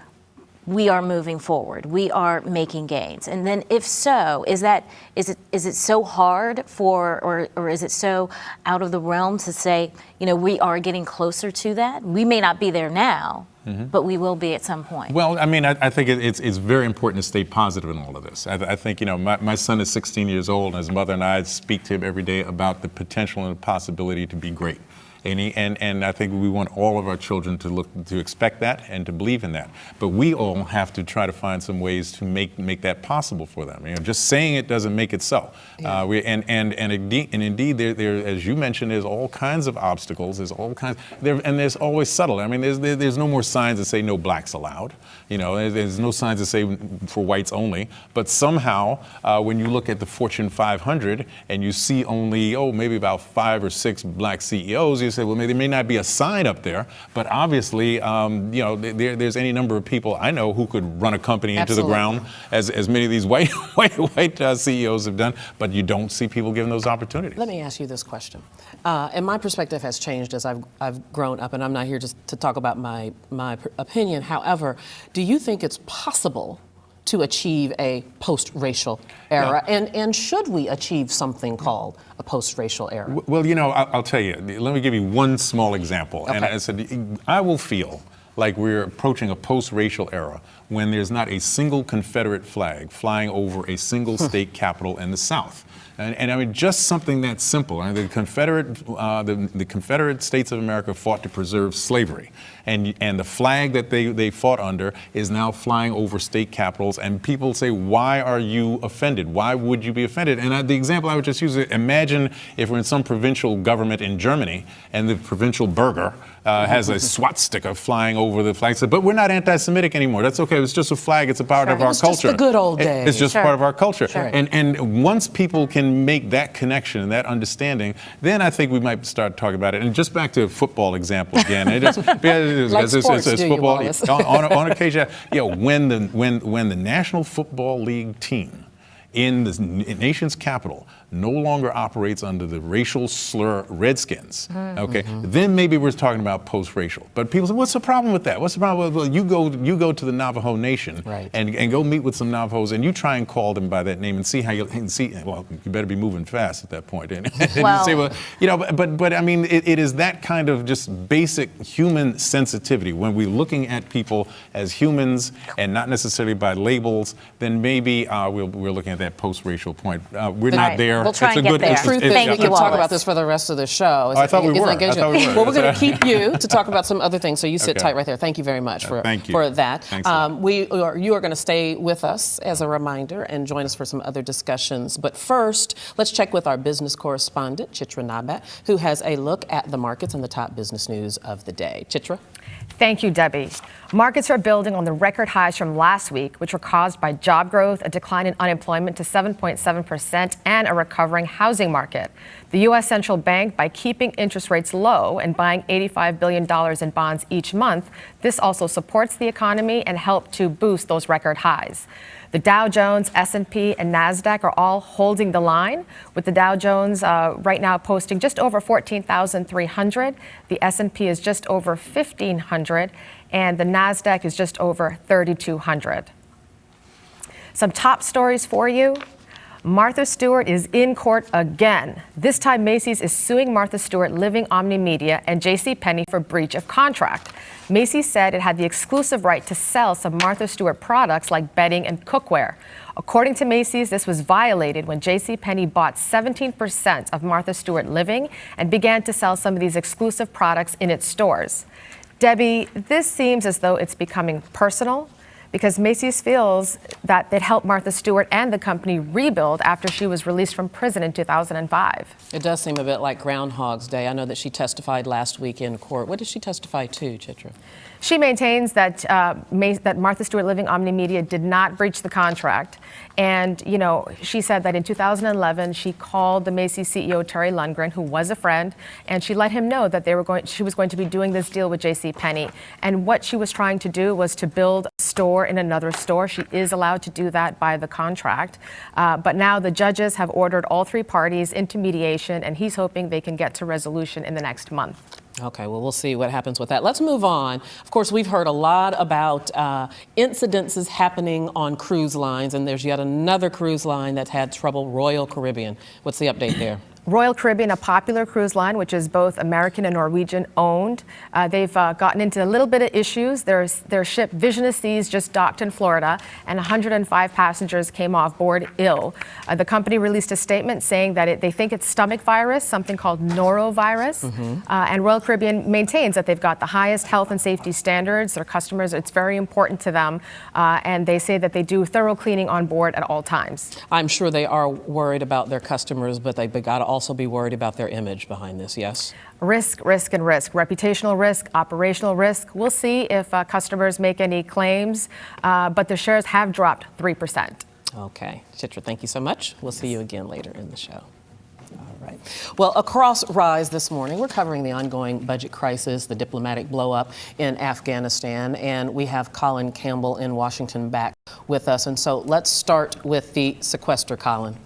we are moving forward, we are making gains? And then if so, is it so hard or is it so out of the realm to say, we are getting closer to that? We may not be there now, but we will be at some point. Well, I mean, I think it's very important to stay positive in all of this. I think, my son is 16 years old, and his mother and I speak to him every day about the potential and the possibility to be great. And I think we want all of our children to expect that and to believe in that. But we all have to try to find some ways to make that possible for them. Just saying it doesn't make it so. Yeah. Indeed, there, as you mentioned, there's all kinds of obstacles. There's all kinds, and there's always subtle. I mean, there's no more signs that say no blacks allowed. There's no signs that say for whites only. But somehow, when you look at the Fortune 500 and you see only maybe about 5 or 6 black CEOs, you say, well, there may not be a sign up there, but obviously, there's any number of people I know who could run a company into the ground, as many of these white CEOs have done, but you don't see people given those opportunities. Let me ask you this question. And my perspective has changed as I've grown up, and I'm not here just to talk about my opinion. However, do you think it's possible to achieve a post-racial era? Yeah. And should we achieve something called a post-racial era? Well, I'll tell you. Let me give you one small example. Okay. And I said, I will feel like we're approaching a post-racial era when there's not a single Confederate flag flying over a single state capital in the South. And I mean, just something that simple. I mean, the Confederate States of America fought to preserve slavery, and the flag that they fought under is now flying over state capitals. And people say, "Why are you offended? Why would you be offended?" And the example I would just use: imagine if we're in some provincial government in Germany, and the provincial burger has a swastika flying over the flag. But we're not anti-Semitic anymore. That's okay. It's just a flag. It's a part of our culture. It's just the good old days. It's just part of our culture. Sure. And once people can make that connection and that understanding, then I think we might start talking about it. And just back to a football example again. It's football. On occasion, when the National Football League team in the nation's capital no longer operates under the racial slur Redskins, okay, then maybe we're talking about post-racial. But people say, what's the problem with that? What's the problem? Well, you go to the Navajo Nation, right, and go meet with some Navajos, and you try and call them by that name and see how you better be moving fast at that point. And well, you say, well, but I mean, it is that kind of just basic human sensitivity. When we're looking at people as humans and not necessarily by labels, then maybe we're looking at that post-racial point. We're not there. We'll try and get there. The truth is, we could talk about this for the rest of the show. I thought we were. Well, we're going to keep you to talk about some other things, so you sit tight right there. Thank you very much for that. Thanks. You are going to stay with us as a reminder and join us for some other discussions. But first, let's check with our business correspondent, Chitra Nabat, who has a look at the markets and the top business news of the day. Chitra? Thank you, Debbie. Markets are building on the record highs from last week, which were caused by job growth, a decline in unemployment to 7.7%, and a recovering housing market. The U.S. Central Bank, by keeping interest rates low and buying $85 billion in bonds each month, this also supports the economy and helped to boost those record highs. The Dow Jones, S&P, and NASDAQ are all holding the line, with the Dow Jones right now posting just over 14,300. The S&P is just over 1,500, and the NASDAQ is just over 3,200. Some top stories for you. Martha Stewart is in court again. This time, Macy's is suing Martha Stewart Living Omni Media and JCPenney for breach of contract. Macy's said it had the exclusive right to sell some Martha Stewart products like bedding and cookware. According to Macy's, this was violated when JCPenney bought 17% of Martha Stewart Living and began to sell some of these exclusive products in its stores. Debbie, this seems as though it's becoming personal, because Macy's feels that it helped Martha Stewart and the company rebuild after she was released from prison in 2005. It does seem a bit like Groundhog's Day. I know that she testified last week in court. What did she testify to, Chitra? She maintains that that Martha Stewart Living Omni Media did not breach the contract. And, you know, she said that in 2011, she called the Macy's CEO, Terry Lundgren, who was a friend, and she let him know that she was going to be doing this deal with JCPenney. And what she was trying to do was to build a store in another store. She is allowed to do that by the contract. But now the judges have ordered all three parties into mediation, and he's hoping they can get to resolution in the next month. Okay, well, we'll see what happens with that. Let's move on. Of course, we've heard a lot about incidences happening on cruise lines, and there's yet another cruise line that's had trouble, Royal Caribbean. What's the update there? Royal Caribbean, a popular cruise line, which is both American and Norwegian owned. They've gotten into a little bit of issues. Their ship Vision of Seas just docked in Florida, and 105 passengers came off board ill. The company released a statement saying that they think it's stomach virus, something called norovirus. And Royal Caribbean maintains that they've got the highest health and safety standards. Their customers, it's very important to them. And they say that they do thorough cleaning on board at all times. I'm sure they are worried about their customers, but they've got to also be worried about their image behind this, yes? Risk, risk, and risk. Reputational risk, operational risk. We'll see if customers make any claims, but the shares have dropped 3%. Okay. Chitra, thank you so much. We'll see you again later in the show. All right. Well, across Rise this morning, we're covering the ongoing budget crisis, the diplomatic blow-up in Afghanistan, and we have Colin Campbell in Washington back with us. And so let's start with the sequester, Colin.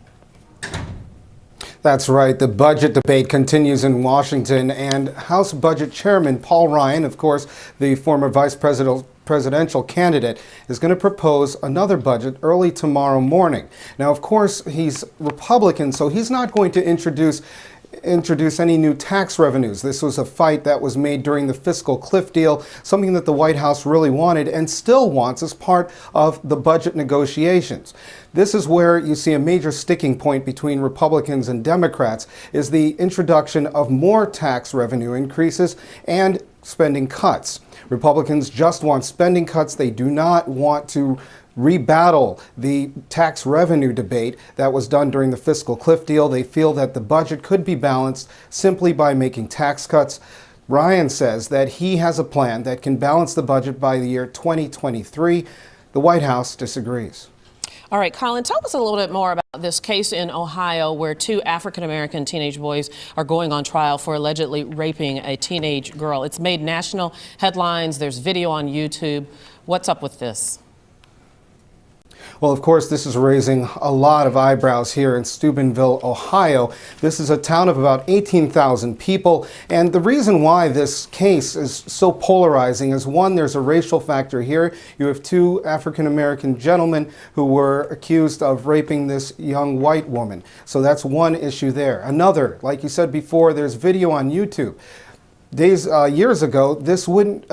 That's right. The budget debate continues in Washington, and House Budget Chairman Paul Ryan, of course, the former presidential candidate, is going to propose another budget early tomorrow morning. Now, of course, he's Republican, so he's not going to introduce any new tax revenues. This was a fight that was made during the fiscal cliff deal, something that the White House really wanted and still wants as part of the budget negotiations. This is where you see a major sticking point between Republicans and Democrats, is the introduction of more tax revenue increases and spending cuts. Republicans just want spending cuts. They do not want to rebattle the tax revenue debate that was done during the fiscal cliff deal. They feel that the budget could be balanced simply by making tax cuts. Ryan says that he has a plan that can balance the budget by the year 2023. The White House disagrees. All right, Colin, tell us a little bit more about this case in Ohio where two African-American teenage boys are going on trial for allegedly raping a teenage girl. It's made national headlines. There's video on YouTube. What's up with this? Well, of course, this is raising a lot of eyebrows here in Steubenville, Ohio. This is a town of about 18,000 people. And the reason why this case is so polarizing is, one, there's a racial factor here. You have two African-American gentlemen who were accused of raping this young white woman. So that's one issue there. Another, like you said before, there's video on YouTube. Years ago, this wouldn't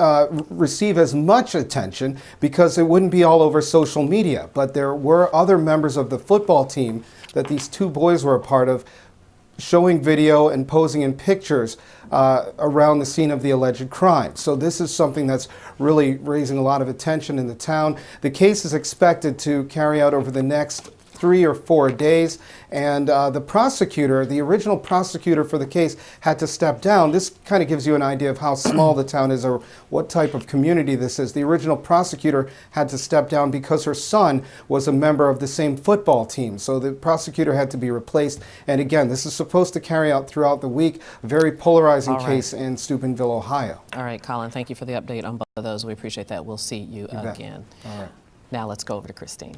receive as much attention because it wouldn't be all over social media. But there were other members of the football team that these two boys were a part of showing video and posing in pictures around the scene of the alleged crime. So this is something that's really raising a lot of attention in the town. The case is expected to carry out over the next 3 or 4 days. And the prosecutor, the original prosecutor for the case, had to step down. This kind of gives you an idea of how small the town is or what type of community this is. The original prosecutor had to step down because her son was a member of the same football team. So the prosecutor had to be replaced. And again, this is supposed to carry out throughout the week. A very polarizing case in Steubenville, Ohio. All right, Colin, thank you for the update on both of those. We appreciate that. We'll see you again. All right. Now let's go over to Christine.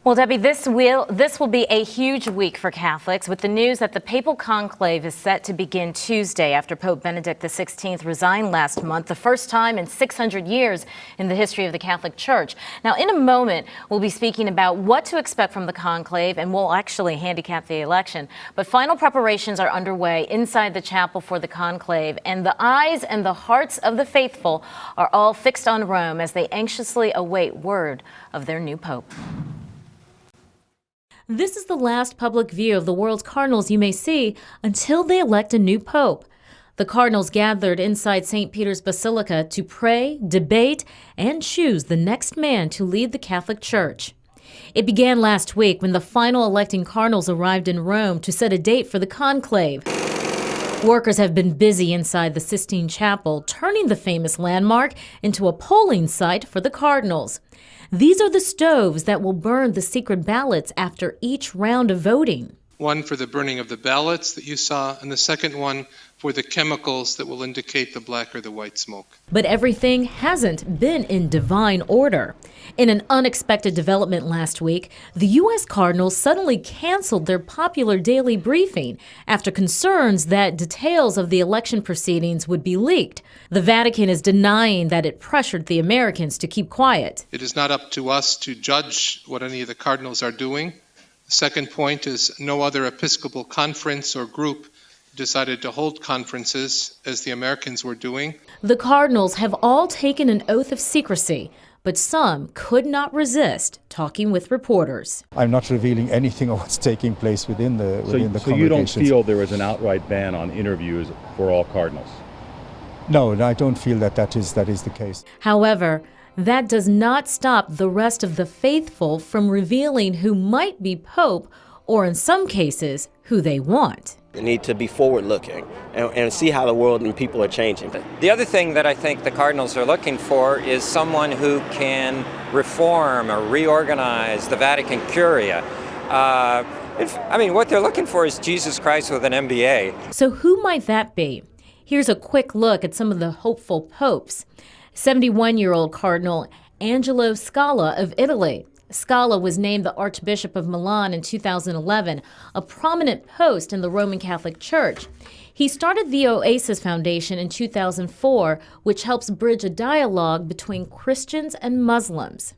Well, Debbie, this will be a huge week for Catholics with the news that the papal conclave is set to begin Tuesday after Pope Benedict XVI resigned last month, the first time in 600 years in the history of the Catholic Church. Now, in a moment, we'll be speaking about what to expect from the conclave, and we'll actually handicap the election. But final preparations are underway inside the chapel for the conclave, and the eyes and the hearts of the faithful are all fixed on Rome as they anxiously await word of their new pope. This is the last public view of the world's cardinals you may see until they elect a new pope. The cardinals gathered inside St. Peter's Basilica to pray, debate, and choose the next man to lead the Catholic Church. It began last week when the final electing cardinals arrived in Rome to set a date for the conclave. Workers have been busy inside the Sistine Chapel, turning the famous landmark into a polling site for the cardinals. These are the stoves that will burn the secret ballots after each round of voting. One for the burning of the ballots that you saw, and the second one for the chemicals that will indicate the black or the white smoke. But everything hasn't been in divine order. In an unexpected development last week, the U.S. Cardinals suddenly canceled their popular daily briefing after concerns that details of the election proceedings would be leaked. The Vatican is denying that it pressured the Americans to keep quiet. It is not up to us to judge what any of the cardinals are doing. The second point is no other Episcopal conference or group decided to hold conferences as the Americans were doing. The cardinals have all taken an oath of secrecy, but some could not resist talking with reporters. I'm not revealing anything of what's taking place within the congregations. So you don't feel there is an outright ban on interviews for all cardinals? No, I don't feel that is the case. However, that does not stop the rest of the faithful from revealing who might be pope, or in some cases, who they want. We need to be forward-looking and see how the world and people are changing. The other thing that I think the cardinals are looking for is someone who can reform or reorganize the Vatican Curia. What they're looking for is Jesus Christ with an MBA. So who might that be? Here's a quick look at some of the hopeful popes. 71-year-old Cardinal Angelo Scala of Italy. Scala was named the Archbishop of Milan in 2011, a prominent post in the Roman Catholic Church. He started the Oasis Foundation in 2004, which helps bridge a dialogue between Christians and Muslims.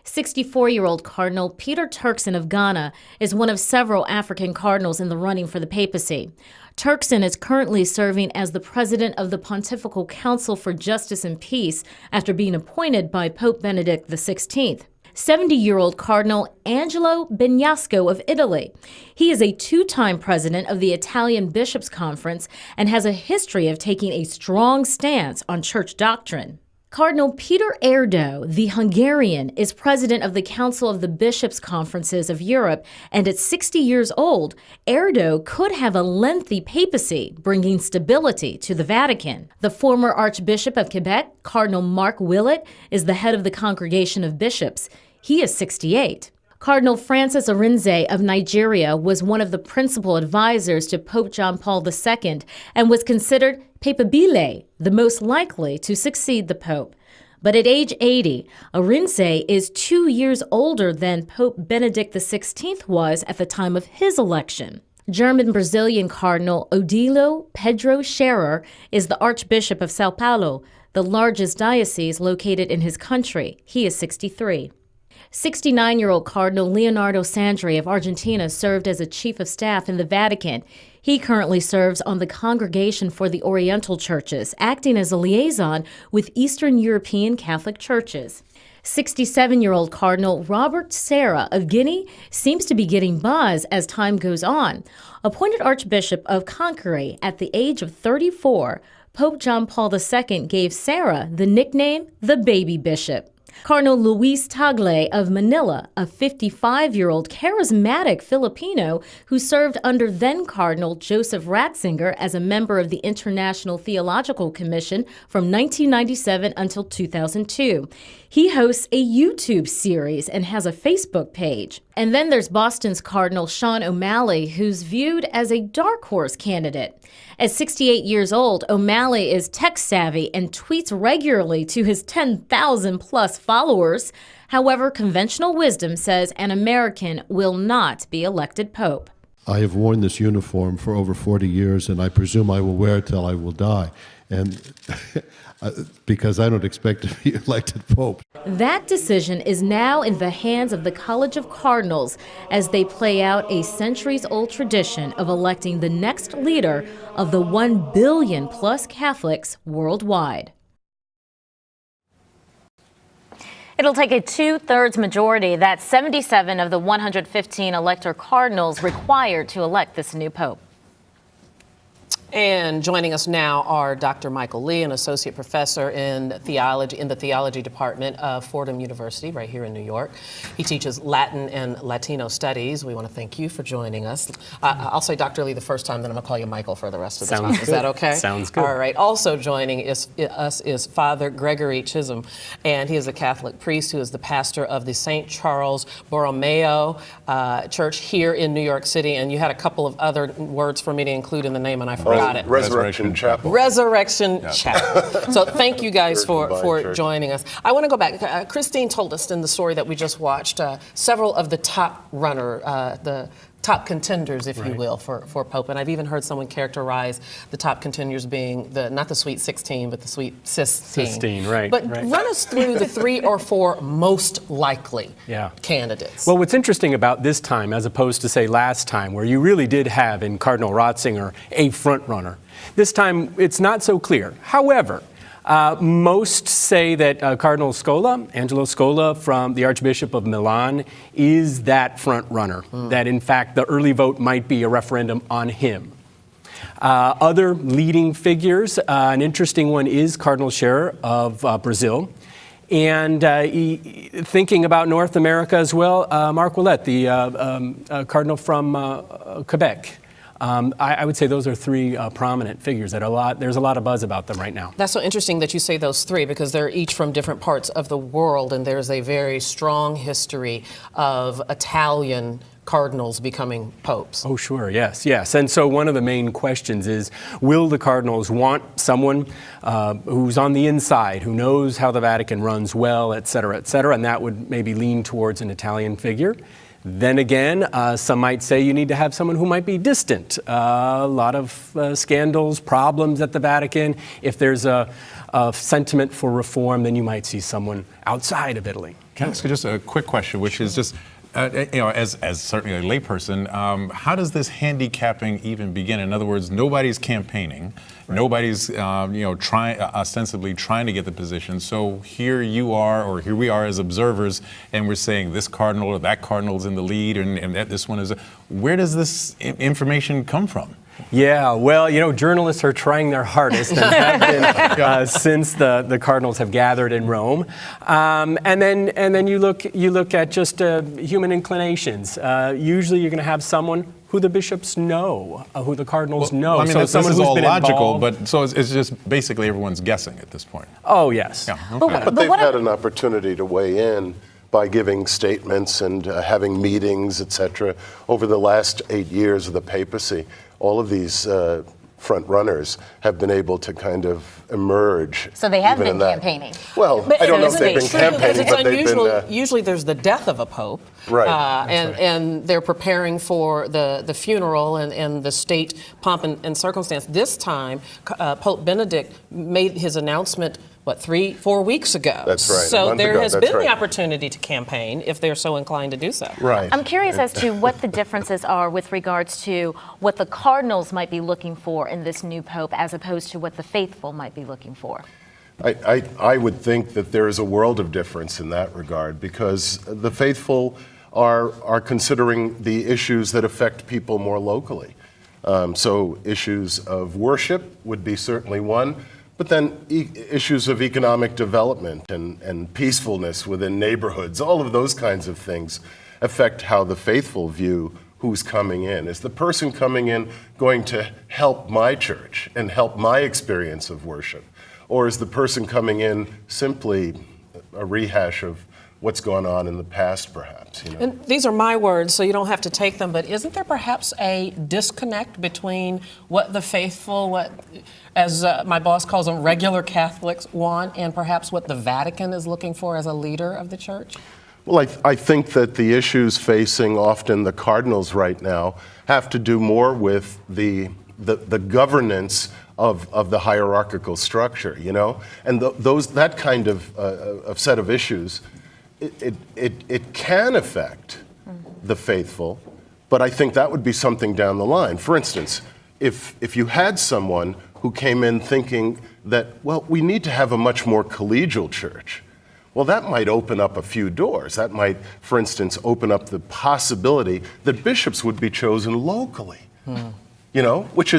64-year-old Cardinal Peter Turkson of Ghana is one of several African cardinals in the running for the papacy. Turkson is currently serving as the president of the Pontifical Council for Justice and Peace after being appointed by Pope Benedict XVI. 70-year-old Cardinal Angelo Bagnasco of Italy. He is a two-time president of the Italian Bishops' Conference and has a history of taking a strong stance on church doctrine. Cardinal Peter Erdo, the Hungarian, is president of the Council of the Bishops' Conferences of Europe, and at 60 years old, Erdo could have a lengthy papacy, bringing stability to the Vatican. The former Archbishop of Quebec, Cardinal Mark Willett, is the head of the Congregation of Bishops. He is 68. Cardinal Francis Arinze of Nigeria was one of the principal advisors to Pope John Paul II and was considered papabile, the most likely to succeed the Pope. But at age 80, Arinze is 2 years older than Pope Benedict XVI was at the time of his election. German-Brazilian Cardinal Odilo Pedro Scherer is the Archbishop of Sao Paulo, the largest diocese located in his country. He is 63. 69-year-old Cardinal Leonardo Sandri of Argentina served as a chief of staff in the Vatican. He currently serves on the Congregation for the Oriental Churches, acting as a liaison with Eastern European Catholic churches. 67-year-old Cardinal Robert Serra of Guinea seems to be getting buzz as time goes on. Appointed Archbishop of Conakry at the age of 34, Pope John Paul II gave Serra the nickname the Baby Bishop. Cardinal Luis Tagle of Manila, a 55-year-old charismatic Filipino who served under then-Cardinal Joseph Ratzinger as a member of the International Theological Commission from 1997 until 2002. He hosts a YouTube series and has a Facebook page. And then there's Boston's Cardinal Sean O'Malley, who's viewed as a dark horse candidate. At 68 years old, O'Malley is tech-savvy and tweets regularly to his 10,000-plus followers. However, conventional wisdom says an American will not be elected pope. I have worn this uniform for over 40 years, and I presume I will wear it till I will die. And because I don't expect to be elected pope. That decision is now in the hands of the College of Cardinals as they play out a centuries-old tradition of electing the next leader of the 1 billion-plus Catholics worldwide. It'll take a 2/3 majority, that's 77 of the 115 elector cardinals required to elect this new pope. And joining us now are Dr. Michael Lee, an associate professor in theology in the theology department of Fordham University right here in New York. He teaches Latin and Latino studies. We want to thank you for joining us. I'll say Dr. Lee the first time, then I'm going to call you Michael for the rest of the time. Is that okay? Sounds good. All right. Also joining us is Father Gregory Chisholm, and he is a Catholic priest who is the pastor of the St. Charles Borromeo Church here in New York City. And you had a couple of other words for me to include in the name, and I forgot. It. Resurrection Chapel. Resurrection Chapel. So thank you guys for joining us. I want to go back. Christine told us in the story that we just watched several of the top the top contenders, if you will, for Pope. And I've even heard someone characterize the top contenders being not the Sweet 16, but the Sweet Sistine. Right. But run us through the 3 or 4 most likely candidates. Well, what's interesting about this time, as opposed to, say, last time, where you really did have in Cardinal Ratzinger a front runner, this time it's not so clear. However, most say that Cardinal Scola, Angelo Scola from the Archbishop of Milan, is that front runner, that in fact the early vote might be a referendum on him. Other leading figures, an interesting one is Cardinal Scherer of Brazil. And thinking about North America as well, Marc Ouellet, the Cardinal from Quebec. I would say those are 3 prominent figures that there's a lot of buzz about them right now. That's so interesting that you say those 3 because they're each from different parts of the world, and there's a very strong history of Italian cardinals becoming popes. Oh, sure, yes. And so one of the main questions is, will the cardinals want someone who's on the inside, who knows how the Vatican runs well, et cetera, and that would maybe lean towards an Italian figure. Then again, some might say you need to have someone who might be distant. A lot of scandals, problems at the Vatican. If there's a sentiment for reform, then you might see someone outside of Italy. Can I ask you just a quick question, which is just, as certainly a layperson, how does this handicapping even begin? In other words, nobody's campaigning. Nobody's, ostensibly trying to get the position. So here you are, or here we are as observers, and we're saying this cardinal or that cardinal's in the lead, and this one is. Where does this information come from? Yeah, well, journalists are trying their hardest and have been since the cardinals have gathered in Rome, and then you look at just human inclinations. Usually, you're going to have someone who the bishops know, who the cardinals know. I mean, so this someone is who's all been logical, involved. but so it's just basically everyone's guessing at this point. Oh yes. Yeah, okay. But they've had an opportunity to weigh in by giving statements and having meetings, etc. Over the last 8 years of the papacy, all of these front runners have been able to kind of emerge. So they have been in that. campaigning. Well, I don't know if they've been campaigning, but they've been. Usually there's the death of a pope. Right. And they're preparing for the funeral and the state pomp and circumstance. This time, Pope Benedict made his announcement 3-4 weeks ago. That's right. So there has been right. the opportunity to campaign if they're so inclined to do so. Right. I'm curious as to what the differences are with regards to what the cardinals might be looking for in this new pope as opposed to what the faithful might be looking for. I would think that there is a world of difference in that regard because the faithful are considering the issues that affect people more locally. So issues of worship would be certainly one. But then issues of economic development and peacefulness within neighborhoods, all of those kinds of things affect how the faithful view who's coming in. Is the person coming in going to help my church and help my experience of worship? Or is the person coming in simply a rehash of what's gone on in the past, perhaps? You know? And these are my words, so you don't have to take them, but isn't there perhaps a disconnect between what the faithful, what, as my boss calls them, regular Catholics want, and perhaps what the Vatican is looking for as a leader of the church? Well, I think that the issues facing often the cardinals right now have to do more with the governance of the hierarchical structure, you know? And that kind of set of issues, it can affect the faithful, but I think that would be something down the line. For instance, if you had someone who came in thinking that, well, we need to have a much more collegial church, well, that might open up a few doors. That might, for instance, open up the possibility that bishops would be chosen locally. You know, which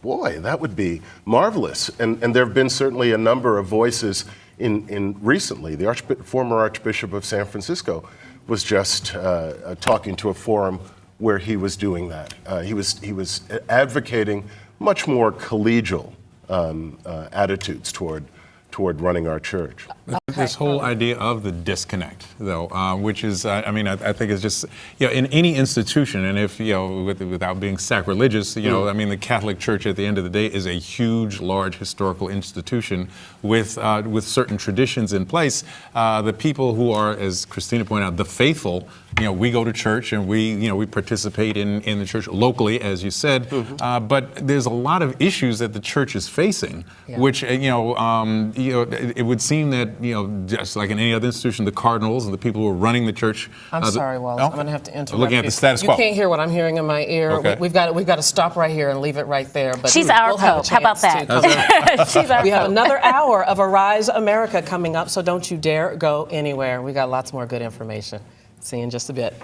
boy, that would be marvelous. And there have been certainly a number of voices in recently. The former Archbishop of San Francisco was just talking to a forum where he was doing that. He was advocating much more collegial attitudes toward running our church. This whole idea of the disconnect, though, which is, I think it's just, you know, in any institution, and if, you know, without being sacrilegious, you know, I mean, the Catholic Church at the end of the day is a huge, large historical institution with certain traditions in place. The people who are, as Christina pointed out, the faithful, you know, we go to church and we participate in the church locally, as you said, but there's a lot of issues that the church is facing, which, it would seem that, you know, just like in any other institution, the cardinals and the people who are running the church. I'm sorry, Wallace. I'm going to have to interrupt looking at the status quo. You can't hear what I'm hearing in my ear. Okay. We've got to stop right here and leave it right there. But She's our Pope. How about that? She's our We have Pope. another hour of Arise America coming up, so don't you dare go anywhere. We got lots more good information. See you in just a bit.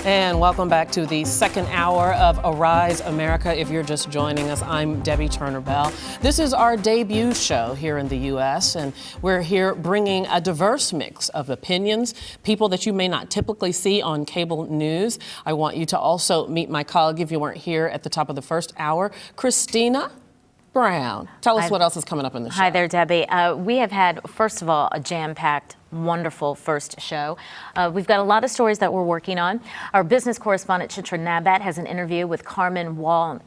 And welcome back to the second hour of Arise America. If you're just joining us, I'm Debbie Turner Bell. This is our debut show here in the U.S., and we're here bringing a diverse mix of opinions, people that you may not typically see on cable news. I want you to also meet my colleague, if you weren't here at the top of the first hour, Christina Brown. Tell us what else is coming up in the show. Hi there, Debbie. We have had, first of all, a jam-packed, wonderful first show. We've got a lot of stories that we're working on. Our business correspondent, Chitra Nabat, has an interview with Carmen Wong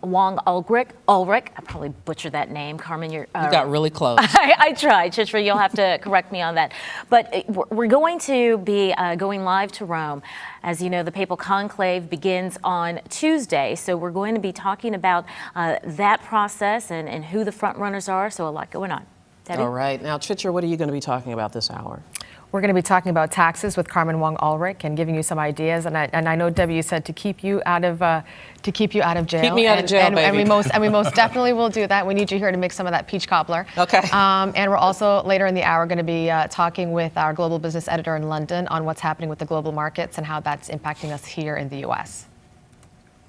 Ulrich. I probably butchered that name. Carmen, you got really close. I tried. Chitra, you'll have to correct me on that. But we're going to be going live to Rome. As you know, the Papal Conclave begins on Tuesday, so we're going to be talking about that process and who the front runners are, so a lot going on. Debbie? All right. Now, Chitra, what are you going to be talking about this hour? We're going to be talking about taxes with Carmen Wong Ulrich and giving you some ideas. And I know, Debbie, you said to keep you out of jail. Keep me out of jail, baby. And we most definitely will do that. We need you here to make some of that peach cobbler. Okay. And we're also later in the hour going to be talking with our global business editor in London on what's happening with the global markets and how that's impacting us here in the U.S.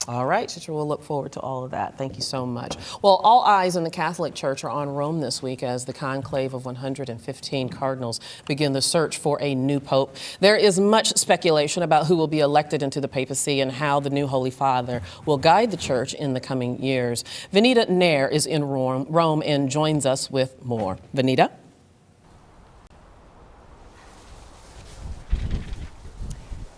All right, Chitra, we'll look forward to all of that. Thank you so much. Well, all eyes in the Catholic Church are on Rome this week as the conclave of 115 cardinals begin the search for a new pope. There is much speculation about who will be elected into the papacy and how the new Holy Father will guide the church in the coming years. Vanita Nair is in Rome and joins us with more. Vanita?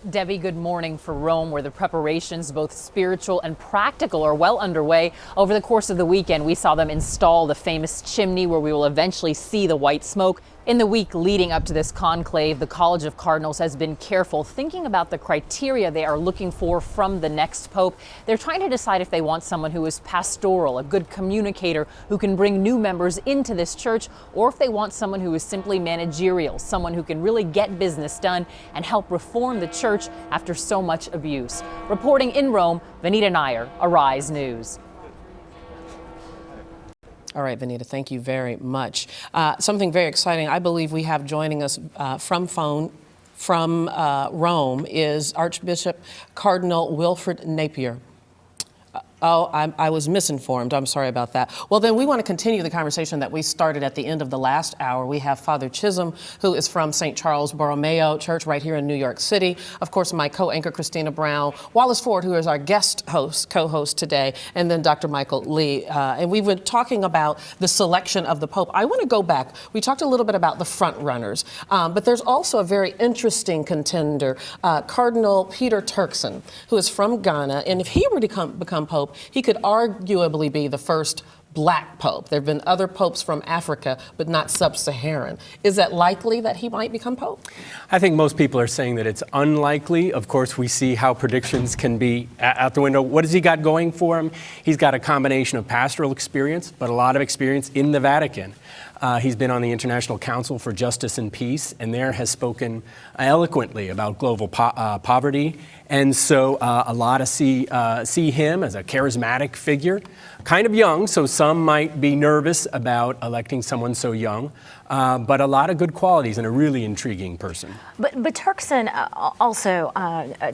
Debbie, good morning for Rome, where the preparations, both spiritual and practical, are well underway. Over the course of the weekend, we saw them install the famous chimney where we will eventually see the white smoke. In the week leading up to this conclave, the College of Cardinals has been careful, thinking about the criteria they are looking for from the next pope. They're trying to decide if they want someone who is pastoral, a good communicator who can bring new members into this church, or if they want someone who is simply managerial, someone who can really get business done and help reform the church after so much abuse. Reporting in Rome, Vanita Nair, Arise News. All right, Vanita, thank you very much. Something very exciting I believe we have joining us from Rome is Archbishop Cardinal Wilfred Napier. I was misinformed. I'm sorry about that. Well, then we want to continue the conversation that we started at the end of the last hour. We have Father Chisholm, who is from St. Charles Borromeo Church right here in New York City. Of course, my co-anchor, Christina Brown, Wallace Ford, who is our guest co-host today, and then Dr. Michael Lee. And we've been talking about the selection of the Pope. I want to go back. We talked a little bit about the front runners, but there's also a very interesting contender, Cardinal Peter Turkson, who is from Ghana. And if he were to become Pope, he could arguably be the first black pope. There have been other popes from Africa, but not sub-Saharan. Is that likely that he might become pope? I think most people are saying that it's unlikely. Of course, we see how predictions can be out the window. What has he got going for him? He's got a combination of pastoral experience, but a lot of experience in the Vatican. He's been on the International Council for Justice and Peace, and there has spoken eloquently about global poverty. And so a lot of see him as a charismatic figure, kind of young, so some might be nervous about electing someone so young, but a lot of good qualities and a really intriguing person. But Turkson also,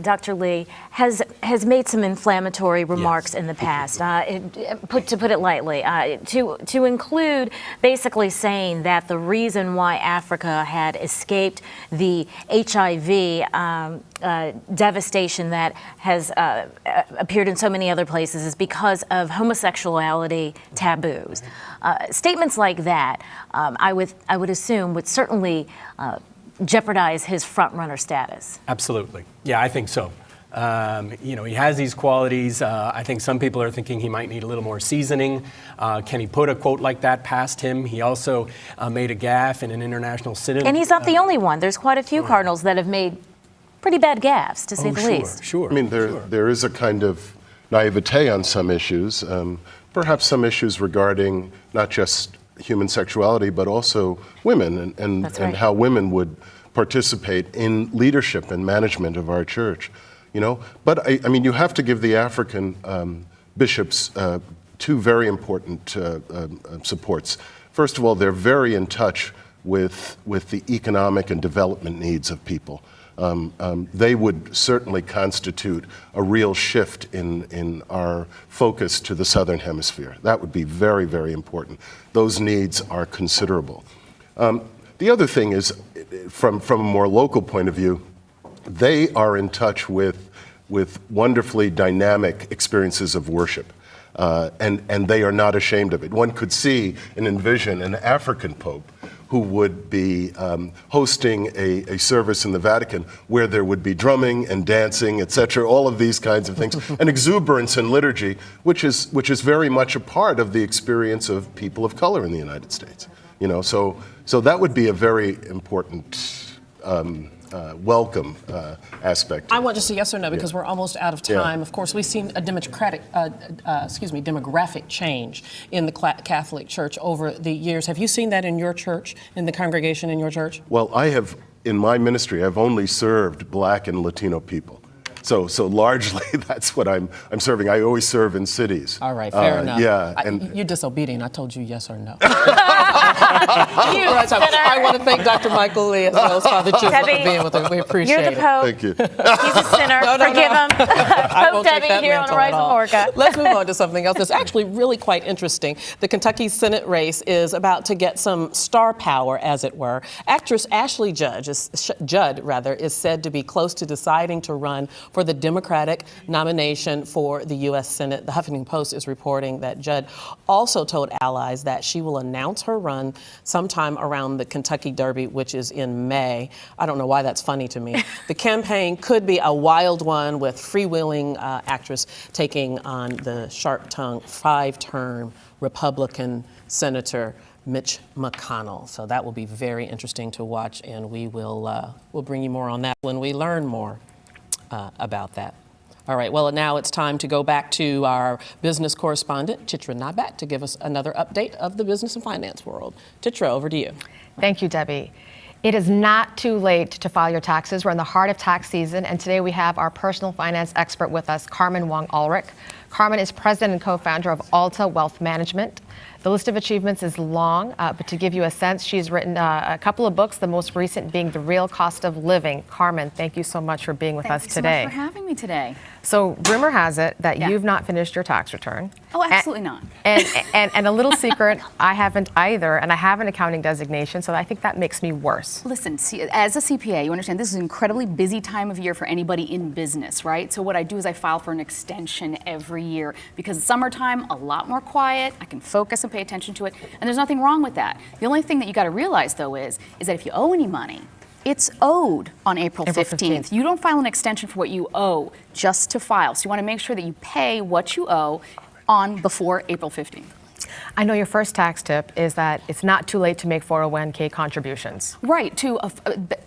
Dr. Lee, has made some inflammatory remarks in the past, to put it lightly, to include basically saying that the reason why Africa had escaped the HIV devastation that has appeared in so many other places is because of homosexuality taboos. Statements like that, I would assume, would certainly jeopardize his front-runner status. Absolutely. Yeah, I think so. He has these qualities. I think some people are thinking he might need a little more seasoning. Can he put a quote like that past him? He also made a gaffe in an international synod. And he's not the only one. There's quite a few cardinals that have made pretty bad gaffes, to say the least. Sure. I mean, there is a kind of naivete on some issues, perhaps some issues regarding not just human sexuality, but also women and how women would participate in leadership and management of our church. But I mean, you have to give the African bishops two very important supports. First of all, they're very in touch with the economic and development needs of people. They would certainly constitute a real shift in our focus to the Southern Hemisphere. That would be very, very important. Those needs are considerable. The other thing is, from a more local point of view, they are in touch with wonderfully dynamic experiences of worship. and they are not ashamed of it. One could see and envision an African pope who would be hosting a service in the Vatican where there would be drumming and dancing, etc., all of these kinds of things, and exuberance in liturgy, which is very much a part of the experience of people of color in the United States. You know, so that would be a very important welcome aspect. I want just a yes or no because we're almost out of time. Yeah. Of course, we've seen a demographic change in the Catholic Church over the years. Have you seen that in your church, in the congregation in your church? Well, I have, in my ministry, I've only served Black and Latino people. So largely that's what I'm serving. I always serve in cities. All right, fair enough. Yeah, you're disobedient. I told you yes or no. I want to thank Dr. Michael Lee as well as Father Chisholm for being with us. We appreciate You're the Pope. Thank you. He's a sinner. Forgive him. Pope Debbie here on Arise Amorca. Let's move on to something else that's actually really quite interesting. The Kentucky Senate race is about to get some star power, as it were. Actress Ashley Judd is said to be close to deciding to run for the Democratic nomination for the U.S. Senate. The Huffington Post is reporting that Judd also told allies that she will announce her run sometime around the Kentucky Derby, which is in May. I don't know why that's funny to me. The campaign could be a wild one with freewheeling actress taking on the sharp-tongued five-term Republican Senator Mitch McConnell. So that will be very interesting to watch, and we'll bring you more on that when we learn more about that. All right, well, now it's time to go back to our business correspondent, Chitra Nabat, to give us another update of the business and finance world. Chitra, over to you. Thank you, Debbie. It is not too late to file your taxes. We're in the heart of tax season, and today we have our personal finance expert with us, Carmen Wong Ulrich. Carmen is president and co-founder of Alta Wealth Management. The list of achievements is long, but to give you a sense, she's written a couple of books, the most recent being The Real Cost of Living. Carmen, thank you so much for being with us today. Thank you so much for having me today. So rumor has it that you've not finished your tax return. Oh, absolutely not. And a little secret, I haven't either, and I have an accounting designation, so I think that makes me worse. Listen, see, as a CPA, you understand this is an incredibly busy time of year for anybody in business, right? So what I do is I file for an extension every year because it's summertime, a lot more quiet, I can focus and pay attention to it, and there's nothing wrong with that. The only thing that you got to realize, though, is that if you owe any money, it's owed on April 15th. You don't file an extension for what you owe just to file. So you want to make sure that you pay what you owe before April 15th. I know your first tax tip is that it's not too late to make 401k contributions. Right, to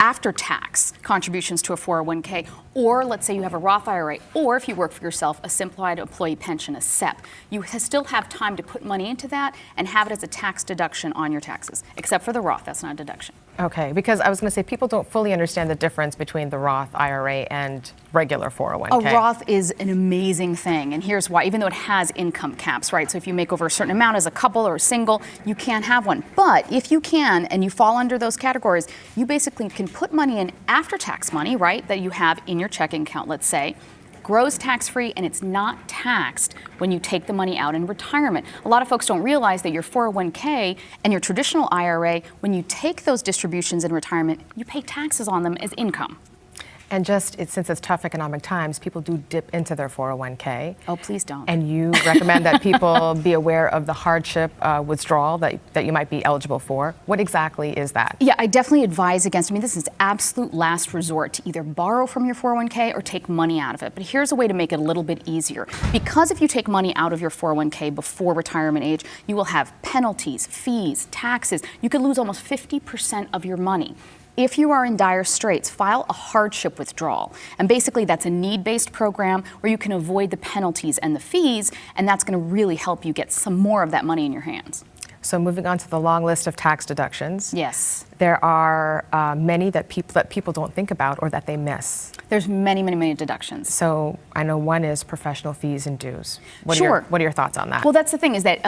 after-tax contributions to a 401k, or let's say you have a Roth IRA, or if you work for yourself, a simplified employee pension, a SEP. You still have time to put money into that and have it as a tax deduction on your taxes, except for the Roth, that's not a deduction. Okay, because I was going to say people don't fully understand the difference between the Roth IRA and regular 401k. A Roth is an amazing thing, and here's why. Even though it has income caps, right? So if you make over a certain amount as a couple or a single, you can't have one. But if you can, and you fall under those categories, you basically can put money in after-tax money, right, that you have in your checking account, let's say, grows tax-free, and it's not taxed when you take the money out in retirement. A lot of folks don't realize that your 401k and your traditional IRA, when you take those distributions in retirement, you pay taxes on them as income. And since it's tough economic times, people do dip into their 401k. Oh, please don't. And you recommend that people be aware of the hardship withdrawal that you might be eligible for. What exactly is that? Yeah, I definitely advise against, this is absolute last resort to either borrow from your 401k or take money out of it. But here's a way to make it a little bit easier. Because if you take money out of your 401k before retirement age, you will have penalties, fees, taxes. You could lose almost 50% of your money. If you are in dire straits, file a hardship withdrawal. And basically that's a need-based program where you can avoid the penalties and the fees, and that's going to really help you get some more of that money in your hands. So moving on to the long list of tax deductions. Yes. There are many that people don't think about or that they miss. There's many, many, many deductions. So I know one is professional fees and dues. What Sure. are your thoughts on that? Well, that's the thing is that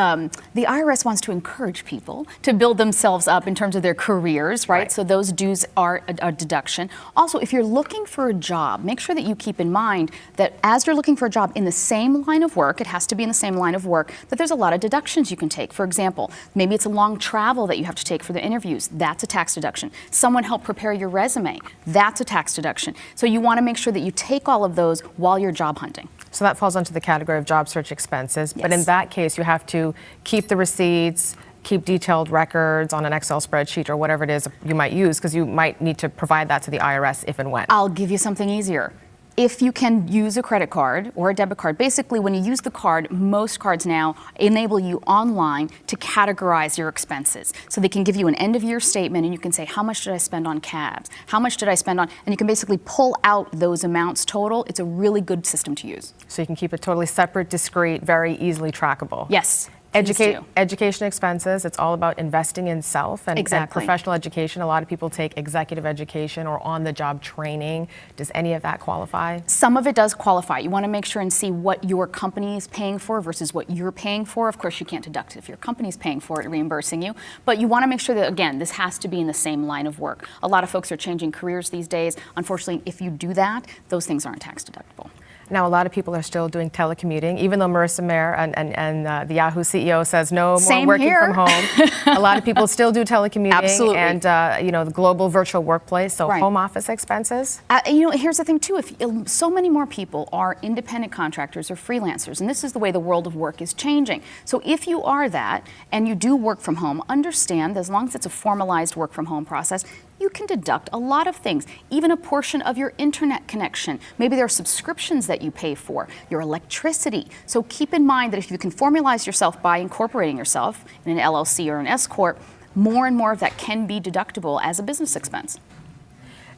the IRS wants to encourage people to build themselves up in terms of their careers, right? So those dues are a deduction. Also, if you're looking for a job, make sure that you keep in mind that as you're looking for a job in the same line of work, it has to be in the same line of work, that there's a lot of deductions you can take. For example, maybe it's a long travel that you have to take for the interviews. That's a tax deduction. Someone helped prepare your resume. That's a tax deduction. So you want to make sure that you take all of those while you're job hunting. So so that falls under the category of job search expenses. But in Yes. that case, you have to keep the receipts, keep detailed records on an Excel spreadsheet or whatever it is you might use, because you might need to provide that to the IRS if and when. I'll give you something easier. If you can use a credit card or a debit card, basically when you use the card, most cards now enable you online to categorize your expenses. So they can give you an end of year statement and you can say, how much did I spend on cabs? How much did I spend on, and you can basically pull out those amounts total. It's a really good system to use. So you can keep it totally separate, discrete, very easily trackable. Yes. please do. Education expenses, it's all about investing in self and Exactly. professional education. A lot of people take executive education or on-the-job training. Does any of that qualify? Some of it does qualify. You want to make sure and see what your company is paying for versus what you're paying for. Of course, you can't deduct it if your company's paying for it, reimbursing you. But you want to make sure that, again, this has to be in the same line of work. A lot of folks are changing careers these days. Unfortunately, if you do that, those things aren't tax deductible. Now, a lot of people are still doing telecommuting, even though Marissa Mayer and the Yahoo CEO says no more Same working here. from home. A lot of people still do telecommuting. Absolutely. And, the global virtual workplace, so Right. home office expenses. Here's the thing, too. If so many more people are independent contractors or freelancers, and this is the way the world of work is changing. So if you are that and you do work from home, understand that as long as it's a formalized work from home process, you can deduct a lot of things, even a portion of your internet connection. Maybe there are subscriptions that you pay for, your electricity. So keep in mind that if you can formalize yourself by incorporating yourself in an LLC or an S Corp, more and more of that can be deductible as a business expense.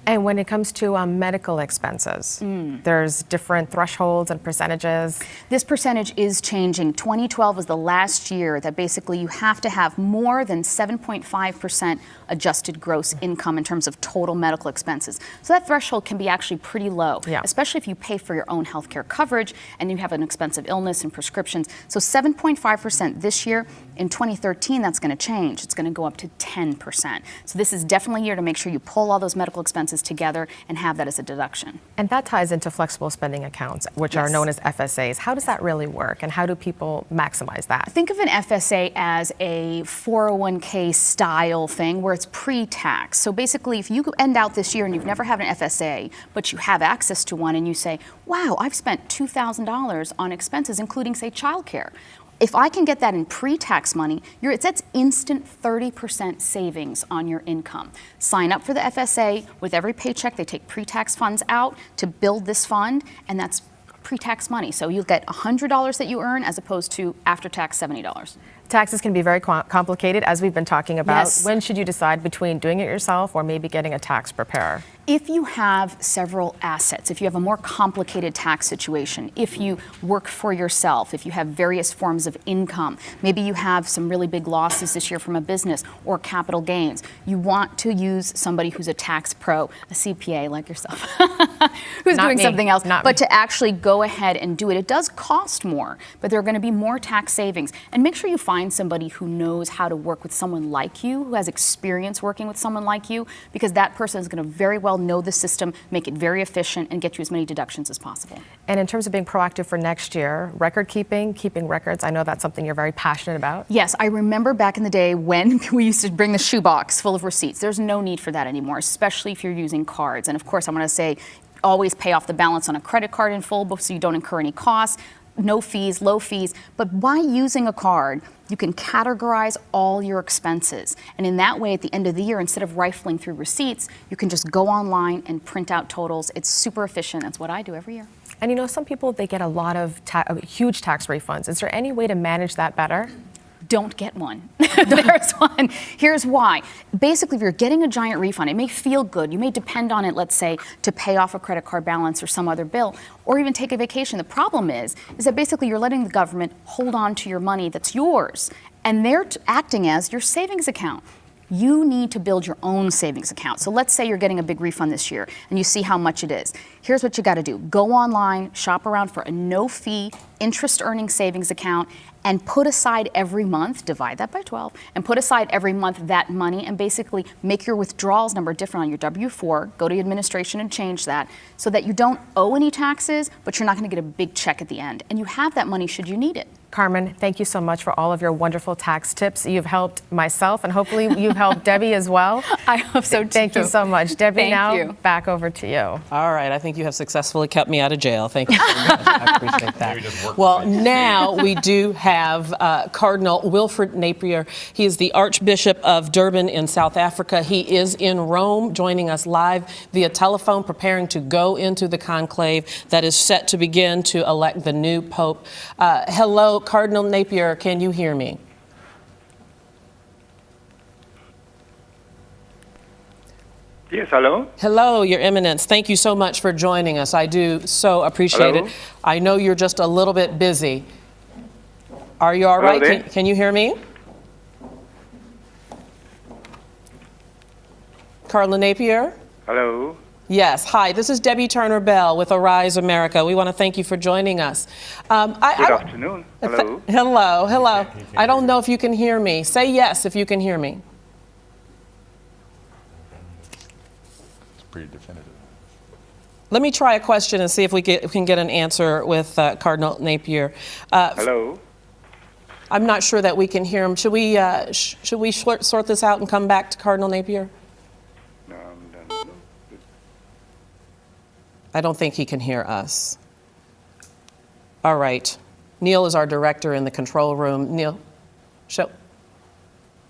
And when it comes to medical expenses, there's different thresholds and percentages. This percentage is changing. 2012 was the last year that basically you have to have more than 7.5% adjusted gross income in terms of total medical expenses. So that threshold can be actually pretty low, especially if you pay for your own healthcare coverage and you have an expensive illness and prescriptions. So 7.5% this year. In 2013, that's going to change. It's going to go up to 10%. So this is definitely a year to make sure you pull all those medical expenses together and have that as a deduction. And that ties into flexible spending accounts, which are known as FSAs. How does that really work, and how do people maximize that? Think of an FSA as a 401k style thing where it's pre-tax. So basically, if you end out this year and you've never had an FSA, but you have access to one and you say, wow, I've spent $2,000 on expenses, including, say, childcare. If I can get that in pre-tax money, that's instant 30% savings on your income. Sign up for the FSA. With every paycheck, they take pre-tax funds out to build this fund, and that's pre-tax money. So you'll get $100 that you earn as opposed to after-tax $70. Taxes can be very complicated, as we've been talking about. Yes. When should you decide between doing it yourself or maybe getting a tax preparer? If you have several assets, if you have a more complicated tax situation, if you work for yourself, if you have various forms of income, maybe you have some really big losses this year from a business or capital gains, you want to use somebody who's a tax pro, a CPA like yourself, who's Not doing me. something else, Not but me. to actually go ahead and do it. It does cost more, but there are going to be more tax savings. And make sure you find somebody who knows how to work with someone like you, who has experience working with someone like you, because that person is going to very well know the system, make it very efficient, and get you as many deductions as possible. And in terms of being proactive for next year, record keeping records, I know that's something you're very passionate about. Yes, I remember back in the day when we used to bring the shoebox full of receipts. There's no need for that anymore, especially if you're using cards. And of course, I'm going to say always pay off the balance on a credit card in full so you don't incur any costs. No fees, low fees. But by using a card, you can categorize all your expenses. And in that way, at the end of the year, instead of rifling through receipts, you can just go online and print out totals. It's super efficient. That's what I do every year. And some people, they get a lot of huge tax refunds. Is there any way to manage that better? Don't get one. There's one. Here's why. Basically, if you're getting a giant refund, it may feel good. You may depend on it, let's say, to pay off a credit card balance or some other bill, or even take a vacation. The problem is that basically you're letting the government hold on to your money that's yours, and they're acting as your savings account. You need to build your own savings account. So let's say you're getting a big refund this year and you see how much it is. Here's what you got to do. Go online, shop around for a no-fee, interest-earning savings account, and put aside every month, divide that by 12, and put aside every month that money and basically make your withdrawals number different on your W-4, go to administration and change that so that you don't owe any taxes, but you're not going to get a big check at the end. And you have that money should you need it. Carmen, thank you so much for all of your wonderful tax tips. You've helped myself, and hopefully you've helped Debbie as well. I hope so, too. Thank you so much. Debbie, Thank now you. back over to you. All right, I think you have successfully kept me out of jail. Thank you so much. I appreciate that. Well, now we do have Cardinal Wilfred Napier. He is the Archbishop of Durban in South Africa. He is in Rome, joining us live via telephone, preparing to go into the conclave that is set to begin to elect the new Pope. Hello, Cardinal Napier, can you hear me? Yes, hello? Hello, Your Eminence. Thank you so much for joining us. I do so appreciate Hello? it. I know you're just a little bit busy. Are you all Hello right? there. Can you hear me? Cardinal Napier? Hello? Yes. Hi, this is Debbie Turner Bell with Arise America. We want to thank you for joining us. Good afternoon. Hello? Hello. I don't know if you can hear me. Say yes if you can hear me. It's pretty definitive. Let me try a question and see if we can get an answer with Cardinal Napier. Hello? I'm not sure that we can hear him. Should we sort this out and come back to Cardinal Napier? I don't think he can hear us. All right. Neil is our director in the control room. Neil, show.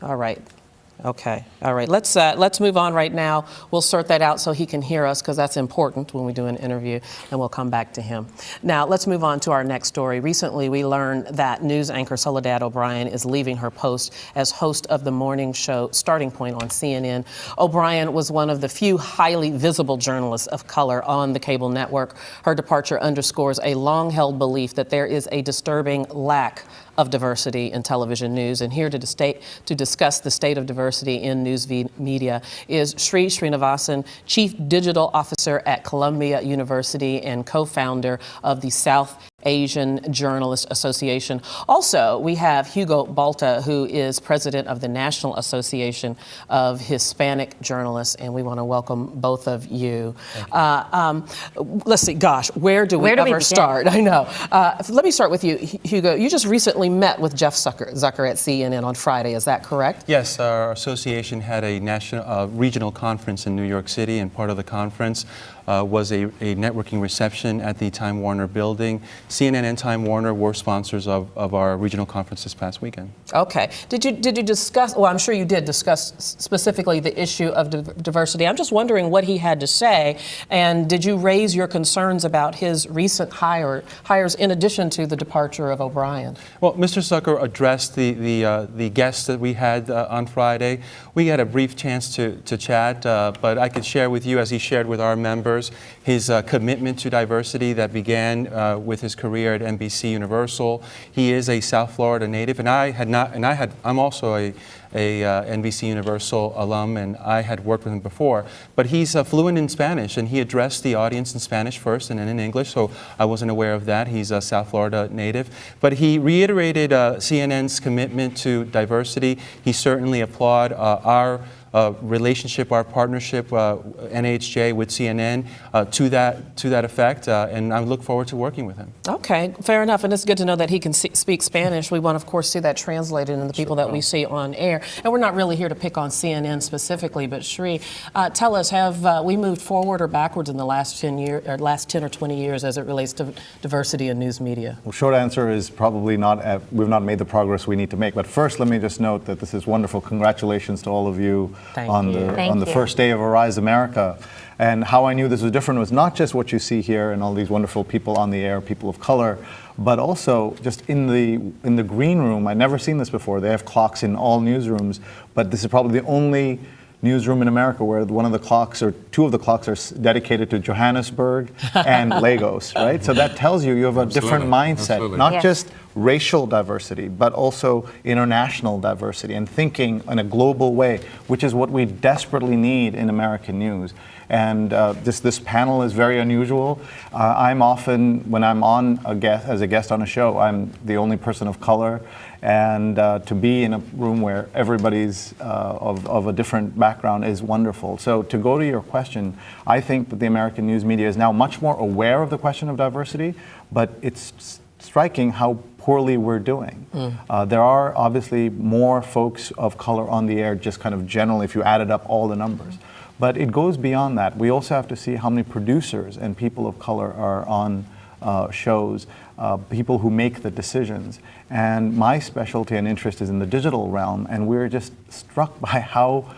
All right. Okay. All right. Let's move on right now. We'll sort that out so he can hear us because that's important when we do an interview, and we'll come back to him. Now, let's move on to our next story. Recently, we learned that news anchor Soledad O'Brien is leaving her post as host of the morning show Starting Point on CNN. O'Brien was one of the few highly visible journalists of color on the cable network. Her departure underscores a long-held belief that there is a disturbing lack of diversity in television news. And here to discuss the state of diversity in news media is Sri Srinivasan, Chief Digital Officer at Columbia University and co-founder of the South Asian Journalist Association. Also, we have Hugo Balta, who is president of the National Association of Hispanic Journalists, and we want to welcome both of you. Let's see, gosh, where do we ever start? I know. Let me start with you, Hugo. You just recently met with Jeff Zucker at CNN on Friday, is that correct? Yes, our association had a national regional conference in New York City, and part of the conference was a networking reception at the Time Warner building. CNN and Time Warner were sponsors of our regional conference this past weekend. Okay. Did you discuss, well, I'm sure you did discuss specifically the issue of diversity. I'm just wondering what he had to say, and did you raise your concerns about his recent hires in addition to the departure of O'Brien? Well, Mr. Zucker addressed the guests that we had on Friday. We had a brief chance to chat, but I could share with you, as he shared with our members, his commitment to diversity that began with his career at NBC Universal. He is a South Florida native, and I'm also a NBC Universal alum, and I had worked with him before. But he's fluent in Spanish, and he addressed the audience in Spanish first and then in English, so I wasn't aware of that. He's a South Florida native. But he reiterated CNN's commitment to diversity. He certainly applauded our relationship, our partnership, NHJ with CNN to that effect, and I look forward to working with him. Okay, fair enough, and it's good to know that he can speak Spanish. We want, of course, see that translated in the people that we see on air, and we're not really here to pick on CNN specifically, but Sri, tell us, have we moved forward or backwards in the last 10 or 20 years as it relates to diversity in news media? Well, short answer is probably not. We've not made the progress we need to make. But first, let me just note that this is wonderful. Congratulations to all of you on the first day of Arise America. And how I knew this was different was not just what you see here and all these wonderful people on the air, people of color, but also just in the green room. I'd never seen this before. They have clocks in all newsrooms, but this is probably the only newsroom in America where one of the clocks or two of the clocks are dedicated to Johannesburg and Lagos, right? So that tells you have a different mindset, not just racial diversity, but also international diversity and thinking in a global way, which is what we desperately need in American news. And this panel is very unusual. I'm often, when I'm on as a guest on a show, I'm the only person of color. And to be in a room where everybody's of a different background is wonderful. So to go to your question, I think that the American news media is now much more aware of the question of diversity, but it's striking how poorly we're doing. There are obviously more folks of color on the air, just kind of generally, if you added up all the numbers. But it goes beyond that. We also have to see how many producers and people of color are on shows, people who make the decisions. And my specialty and interest is in the digital realm, and we're just struck by how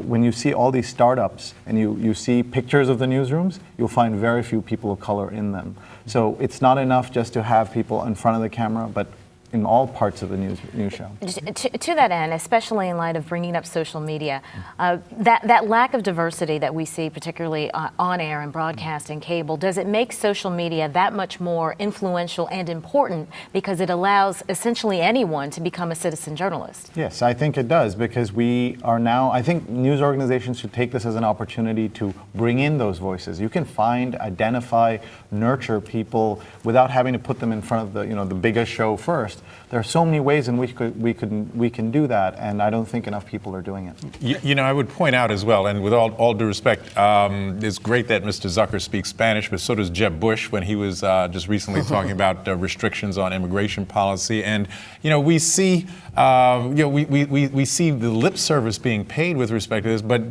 when you see all these startups and you see pictures of the newsrooms, you'll find very few people of color in them. So it's not enough just to have people in front of the camera, but in all parts of the news show. To that end, especially in light of bringing up social media, that lack of diversity that we see, particularly on air and broadcast and cable, does it make social media that much more influential and important because it allows essentially anyone to become a citizen journalist? Yes, I think it does, because we are now, I think news organizations should take this as an opportunity to bring in those voices. You can find, identify, nurture people without having to put them in front of the biggest show first. There are so many ways in which we can do that, and I don't think enough people are doing it. You know, I would point out as well, and with all due respect, it's great that Mr. Zucker speaks Spanish, but so does Jeb Bush when he was just recently talking about restrictions on immigration policy. And we see, we see the lip service being paid with respect to this, but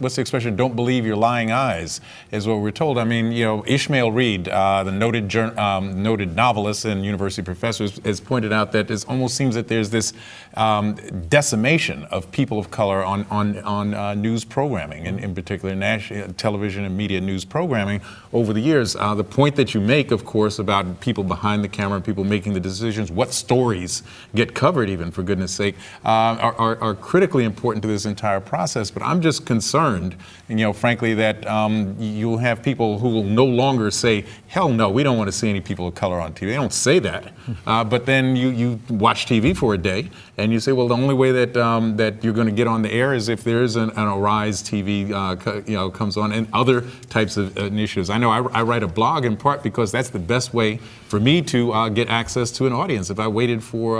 what's the expression? Don't believe your lying eyes, is what we're told. I mean, Ishmael Reed, the noted novelist and university professor, has pointed out that it almost seems that there's this decimation of people of color on news programming, and in particular national television and media news programming over the years. The point that you make, of course, about people behind the camera, people making the decisions, what stories get covered, even for goodness sake, are critically important to this entire process. But I'm just concerned, frankly, that you'll have people who will no longer say, hell no, we don't want to see any people of color on TV. They don't say that. But then you watch TV for a day and you say, well, the only way that that you're going to get on the air is if there is an Arise TV comes on, and other types of initiatives. I know I write a blog in part because that's the best way for me to get access to an audience. If I waited for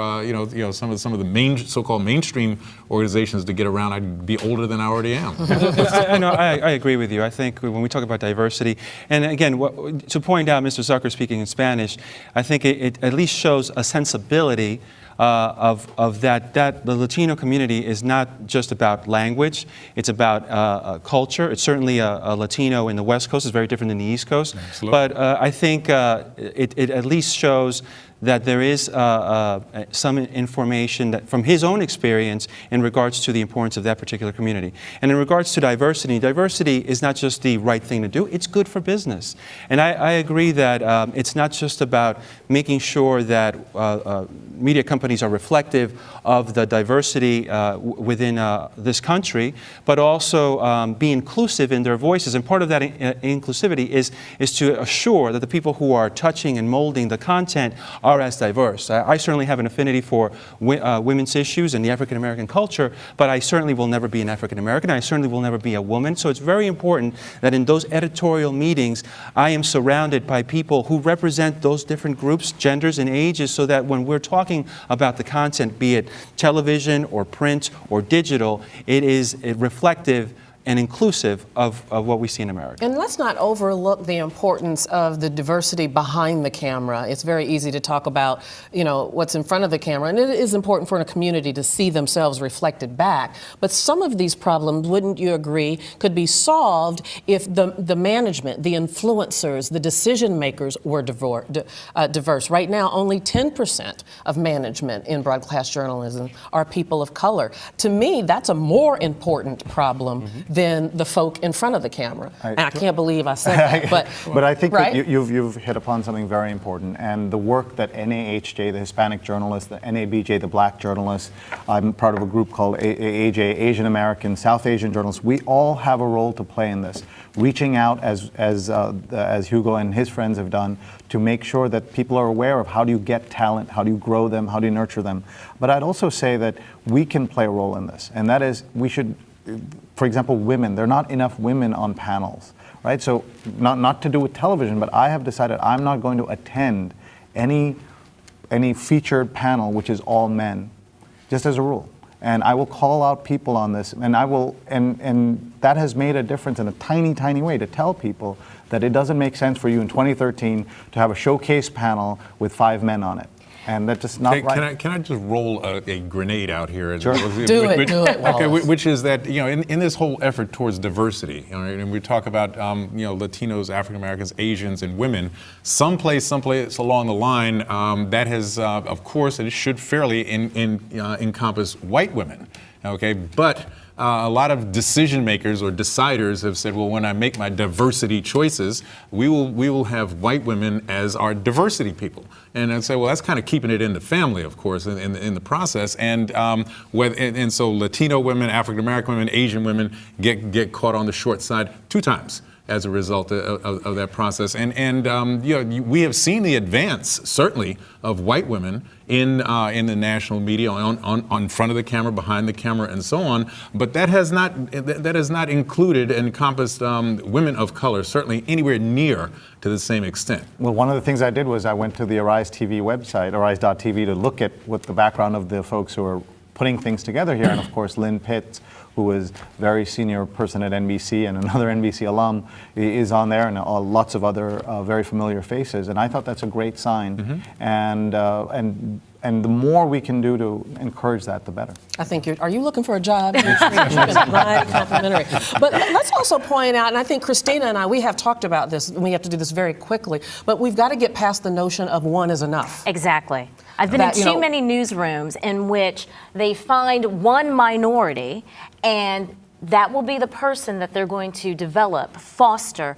some of the so-called mainstream organizations to get around, I'd be older than I already am. I agree with you. I think when we talk about diversity, and again, to point out Mr. Zucker speaking in Spanish, I think it at least shows a sensibility of that the Latino community is not just about language, it's about culture. It's certainly a Latino in the West Coast is very different than the East Coast. Absolutely. But I think it at least shows that there is some information that from his own experience in regards to the importance of that particular community. And in regards to diversity is not just the right thing to do, it's good for business. And I agree that it's not just about making sure that media companies are reflective of the diversity within this country, but also be inclusive in their voices. And part of that inclusivity is to assure that the people who are touching and molding the content are as diverse. I certainly have an affinity for women's issues and the African American culture, but I certainly will never be an African American. I certainly will never be a woman. So it's very important that in those editorial meetings, I am surrounded by people who represent those different groups, genders, and ages, so that when we're talking about the content, be it television or print or digital, it is reflective and inclusive of what we see in America. And let's not overlook the importance of the diversity behind the camera. It's very easy to talk about, what's in front of the camera, and it is important for a community to see themselves reflected back. But some of these problems, wouldn't you agree, could be solved if the management, the influencers, the decision makers were diverse. Right now, only 10% of management in broadcast journalism are people of color. To me, that's a more important problem than than the folk in front of the camera. And I can't believe I said that. But I think right? that you've hit upon something very important, and the work that NAHJ, the Hispanic journalists, the NABJ, the Black journalists, I'm part of a group called AJ, Asian American, South Asian journalists. We all have a role to play in this, reaching out as Hugo and his friends have done to make sure that people are aware of how do you get talent, how do you grow them, how do you nurture them. But I'd also say that we can play a role in this, and that is we should, for example, women. There are not enough women on panels, right? So not to do with television, but I have decided I'm not going to attend any featured panel which is all men, just as a rule. And I will call out people on this, and I will, and that has made a difference in a tiny, tiny way to tell people that it doesn't make sense for you in 2013 to have a showcase panel with 5 men on it. And that's just not right. Can I just roll a grenade out here? Sure. Do it, okay, which is that, in this whole effort towards diversity, and we talk about, Latinos, African Americans, Asians, and women, someplace along the line, that has, of course, it should fairly encompass white women, okay? But a lot of decision makers or deciders have said, well, when I make my diversity choices, we will have white women as our diversity people. And I'd say, well, that's kind of keeping it in the family, of course, in the process. And so Latino women, African American women, Asian women get caught on the short side 2 times as a result of that process. And we have seen the advance, certainly, of white women in the national media, on front of the camera, behind the camera, and so on. But that has not included and encompassed women of color, certainly anywhere near to the same extent. Well, one of the things I did was I went to the Arise TV website, arise.tv, to look at what the background of the folks who are putting things together here. And of course, Lynn Pitts, who was a very senior person at NBC and another NBC alum, is on there, and lots of other very familiar faces. And I thought that's a great sign. And the more we can do to encourage that, the better. I think are you looking for a job? Right, complimentary. But let's also point out, and I think Christina and I, we have talked about this, and we have to do this very quickly, but we've got to get past the notion of one is enough. Exactly. I've been in too many newsrooms in which they find one minority, and that will be the person that they're going to develop, foster,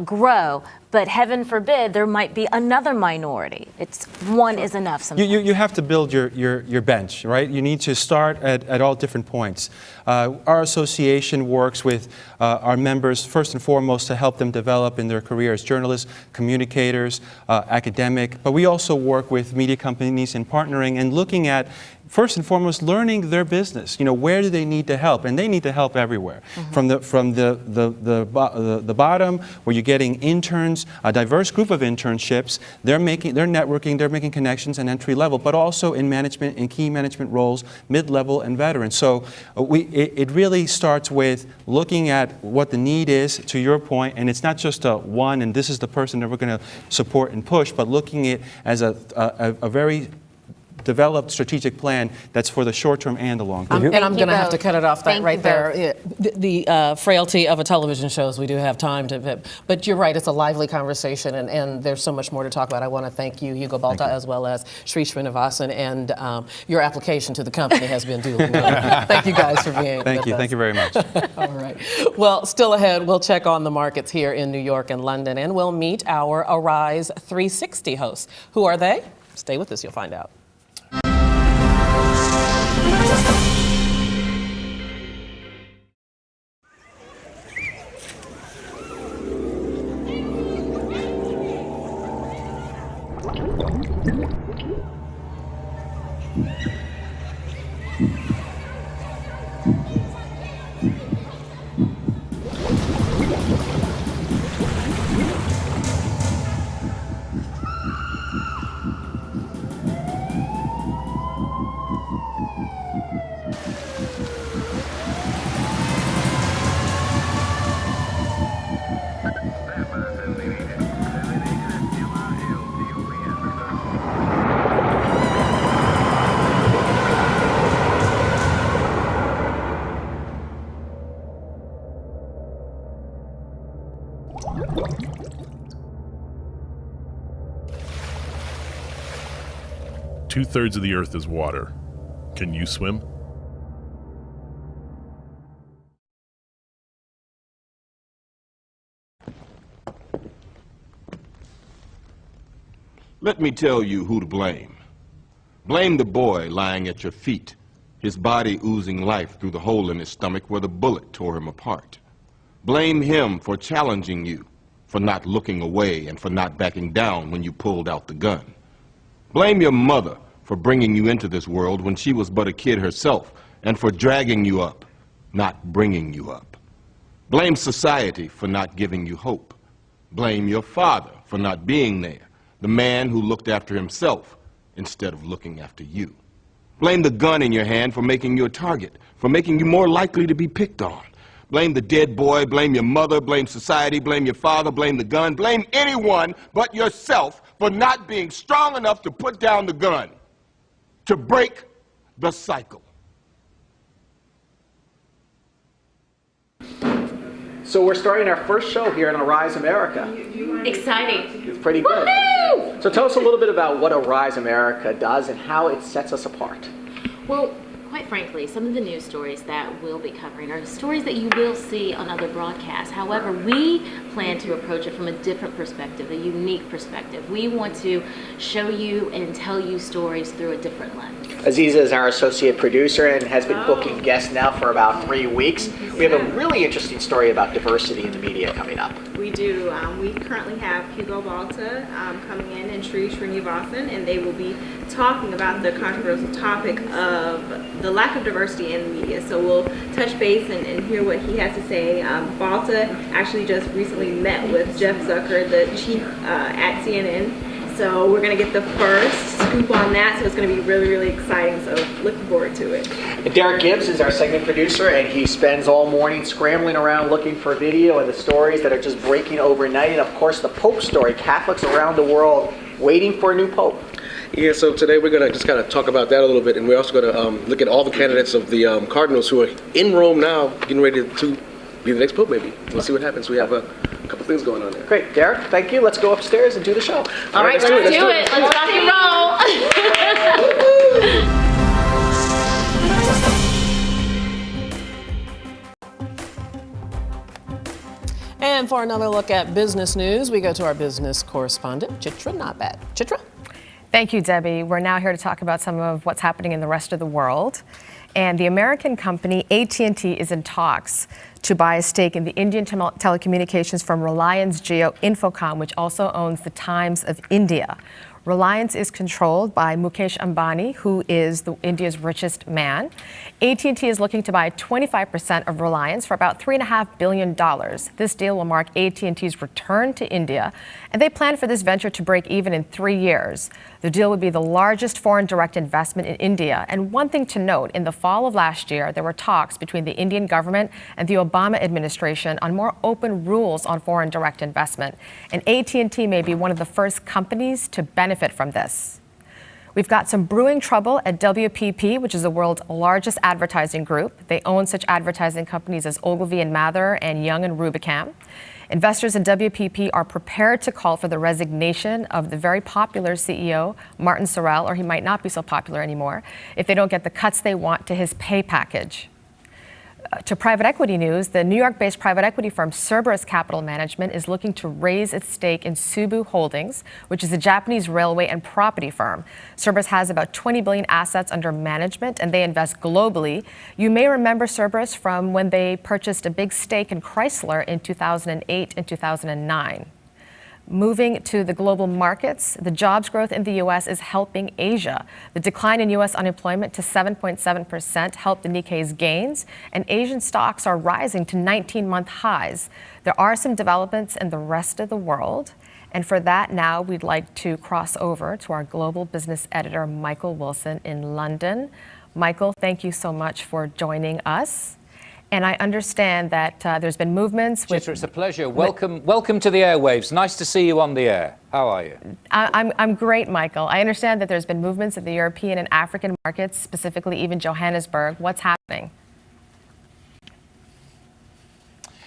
grow. But heaven forbid, there might be another minority. It's one is enough sometimes. You have to build your bench, right? You need to start at all different points. Our association works with our members, first and foremost, to help them develop in their career as journalists, communicators, academic. But we also work with media companies in partnering and looking at, first and foremost, learning their business. Where do they need to help? And they need to help everywhere. From the bottom, where you're getting interns, a diverse group of internships. They're networking, they're making connections and entry level, but also in management, in key management roles, mid-level and veterans. So it really starts with looking at what the need is, to your point, and it's not just a one, and this is the person that we're going to support and push, but looking at it as a very developed strategic plan that's for the short term and the long term. And I'm going to have to cut it off right there. The frailty of a television show is we do have time to, but you're right, it's a lively conversation, and there's so much more to talk about. I want to thank you, Hugo Balta, as well as Sri Srinivasan, and your application to the company has been duly noted. Thank you guys for being Thank you. Thank you very much. All right. Well, still ahead, we'll check on the markets here in New York and London, and we'll meet our Arise 360 hosts. Who are they? Stay with us, you'll find out. Two-thirds of the Earth is water. Can you swim? Let me tell you who to blame. Blame the boy lying at your feet, his body oozing life through the hole in his stomach where the bullet tore him apart. Blame him for challenging you, for not looking away and for not backing down when you pulled out the gun. Blame your mother for bringing you into this world when she was but a kid herself and for dragging you up, not bringing you up. Blame society for not giving you hope. Blame your father for not being there, the man who looked after himself instead of looking after you. Blame the gun in your hand for making you a target, for making you more likely to be picked on. Blame the dead boy, blame your mother, blame society, blame your father, blame the gun, blame anyone but yourself for not being strong enough to put down the gun, to break the cycle. So we're starting our first show here on Arise America. Exciting. It's pretty good. Woo-hoo! So tell us a little bit about what Arise America does and how it sets us apart. Well, quite frankly, some of the news stories that we'll be covering are stories that you will see on other broadcasts. However, we plan to approach it from a different perspective, a unique perspective. We want to show you and tell you stories through a different lens. Aziza is our associate producer and has been booking guests now for about 3 weeks. We have a really interesting story about diversity in the media coming up. We do. We currently have Hugo Balta coming in and Sri Srinivasan, and they will be talking about the controversial topic of the lack of diversity in the media. So we'll touch base and hear what he has to say. Balta actually just recently met with Jeff Zucker, the chief at CNN. So we're going to get the first scoop on that, so it's going to be really, really exciting, so looking forward to it. And Derek Gibbs is our segment producer, and he spends all morning scrambling around looking for video and the stories that are just breaking overnight. And of course, the Pope story, Catholics around the world waiting for a new Pope. Yeah, so today we're going to just kind of talk about that a little bit, and we're also going to look at all the candidates of the cardinals who are in Rome now, getting ready to be the next Pope, maybe. We'll see what happens. We have a couple things going on there. Great. Derek, thank you. Let's go upstairs and do the show. All right, let's do it. Let's rock and roll. And for another look at business news, we go to our business correspondent, Chitra Nabat. Chitra? Thank you, Debbie. We're now here to talk about some of what's happening in the rest of the world. And the American company AT&T is in talks to buy a stake in the Indian telecommunications firm Reliance Jio Infocomm, which also owns the Times of India. Reliance is controlled by Mukesh Ambani, who is India's richest man. AT&T is looking to buy 25% of Reliance for about $3.5 billion. This deal will mark AT&T's return to India, and they plan for this venture to break even in 3 years. The deal would be the largest foreign direct investment in India. And one thing to note, in the fall of last year, there were talks between the Indian government and the Obama administration on more open rules on foreign direct investment. And AT&T may be one of the first companies to benefit from this. We've got some brewing trouble at WPP, which is the world's largest advertising group. They own such advertising companies as Ogilvy and Mather and Young and Rubicam. Investors in WPP are prepared to call for the resignation of the very popular CEO, Martin Sorrell, or he might not be so popular anymore, if they don't get the cuts they want to his pay package. To private equity news, the New York-based private equity firm Cerberus Capital Management is looking to raise its stake in Subaru Holdings, which is a Japanese railway and property firm. Cerberus has about 20 billion assets under management, and they invest globally. You may remember Cerberus from when they purchased a big stake in Chrysler in 2008 and 2009. Moving to the global markets, the jobs growth in the U.S. is helping Asia. The decline in U.S. unemployment to 7.7% helped the Nikkei's gains, and Asian stocks are rising to 19-month highs. There are some developments in the rest of the world, and for that now we'd like to cross over to our global business editor, Michael Wilson in London. Michael, thank you so much for joining us. And I understand that there's been movements. Chitra, it's a pleasure. Welcome to the airwaves. Nice to see you on the air. How are you? I'm great, Michael. I understand that there's been movements in the European and African markets, specifically even Johannesburg. What's happening?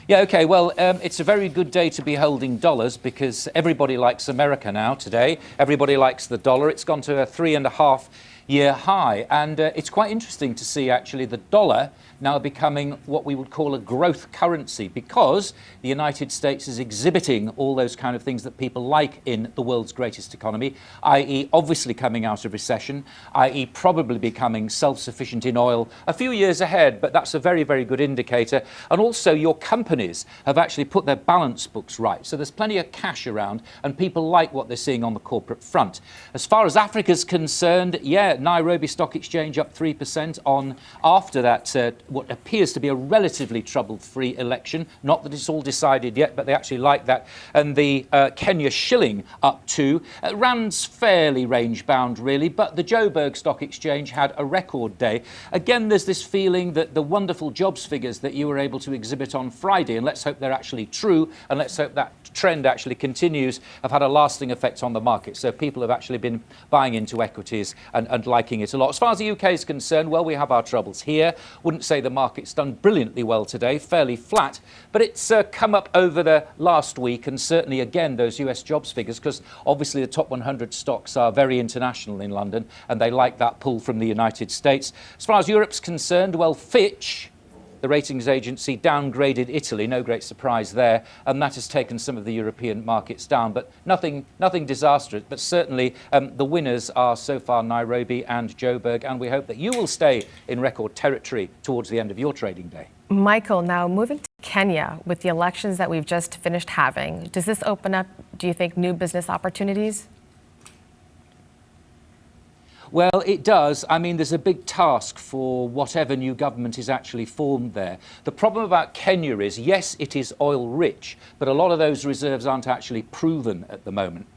Yeah, okay. Well, it's a very good day to be holding dollars because everybody likes America now today. Everybody likes the dollar. It's gone to a 3.5 year high. And it's quite interesting to see actually the dollar now becoming what we would call a growth currency, because the United States is exhibiting all those kind of things that people like in the world's greatest economy, i.e. obviously coming out of recession, i.e. probably becoming self-sufficient in oil a few years ahead, but that's a very, very good indicator. And also your companies have actually put their balance books right. So there's plenty of cash around and people like what they're seeing on the corporate front. As far as Africa's concerned, yeah, Nairobi Stock Exchange up 3% on after that what appears to be a relatively trouble-free election. Not that it's all decided yet, but they actually like that. And the Kenya shilling up too. Rand's fairly range-bound, really, but the Joburg Stock Exchange had a record day. Again, there's this feeling that the wonderful jobs figures that you were able to exhibit on Friday, and let's hope they're actually true, and let's hope that trend actually continues, have had a lasting effect on the market. So people have actually been buying into equities and liking it a lot. As far as the UK is concerned, well, we have our troubles here. Wouldn't say the market's done brilliantly well today, fairly flat, but it's come up over the last week, and certainly again those US jobs figures, because obviously the top 100 stocks are very international in London and they like that pull from the United States. As far as Europe's concerned, well, Fitch, the ratings agency, downgraded Italy, no great surprise there, and that has taken some of the European markets down, but nothing disastrous. But certainly the winners are so far Nairobi and Joburg, and we hope that you will stay in record territory towards the end of your trading day. Michael, now moving to Kenya with the elections that we've just finished having, does this open up, do you think, new business opportunities? Well, it does. I mean, there's a big task for whatever new government is actually formed there. The problem about Kenya is, yes, it is oil rich, but a lot of those reserves aren't actually proven at the moment.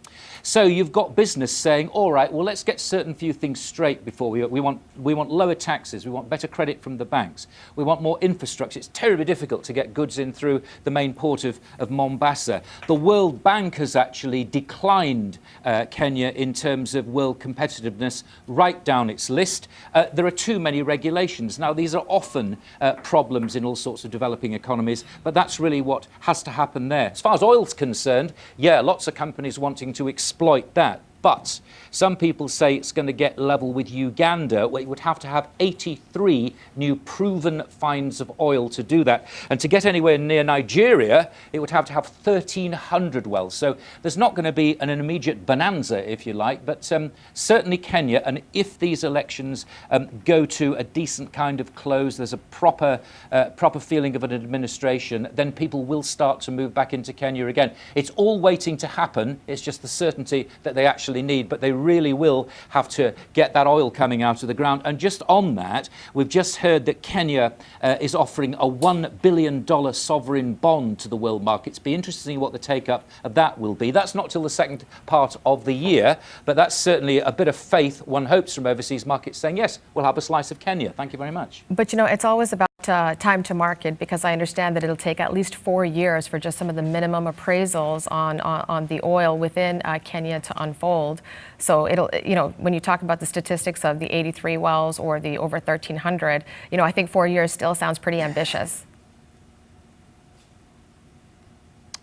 So you've got business saying, all right, well, let's get certain few things straight before we want lower taxes, we want better credit from the banks, we want more infrastructure. It's terribly difficult to get goods in through the main port of Mombasa. The World Bank has actually declined Kenya in terms of world competitiveness right down its list. There are too many regulations. Now, these are often problems in all sorts of developing economies, but that's really what has to happen there. As far as oil's concerned, yeah, lots of companies wanting to exploit that. But some people say it's going to get level with Uganda, where it would have to have 83 new proven finds of oil to do that. And to get anywhere near Nigeria, it would have to have 1,300 wells. So there's not going to be an immediate bonanza, if you like, but certainly Kenya. And if these elections go to a decent kind of close, there's a proper feeling of an administration, then people will start to move back into Kenya again. It's all waiting to happen. It's just the certainty that they actually need, but they really will have to get that oil coming out of the ground. And just on that, we've just heard that Kenya is offering a $1 billion sovereign bond to the world markets. Be interesting to see what the take-up of that will be. That's not till the second part of the year, but that's certainly a bit of faith one hopes from overseas markets saying, yes, we'll have a slice of Kenya. Thank you very much. But you know, it's always about time to market, because I understand that it'll take at least 4 years for just some of the minimum appraisals on the oil within Kenya to unfold. So it'll, you know, when you talk about the statistics of the 83 wells or the over 1,300, you know, I think 4 years still sounds pretty ambitious.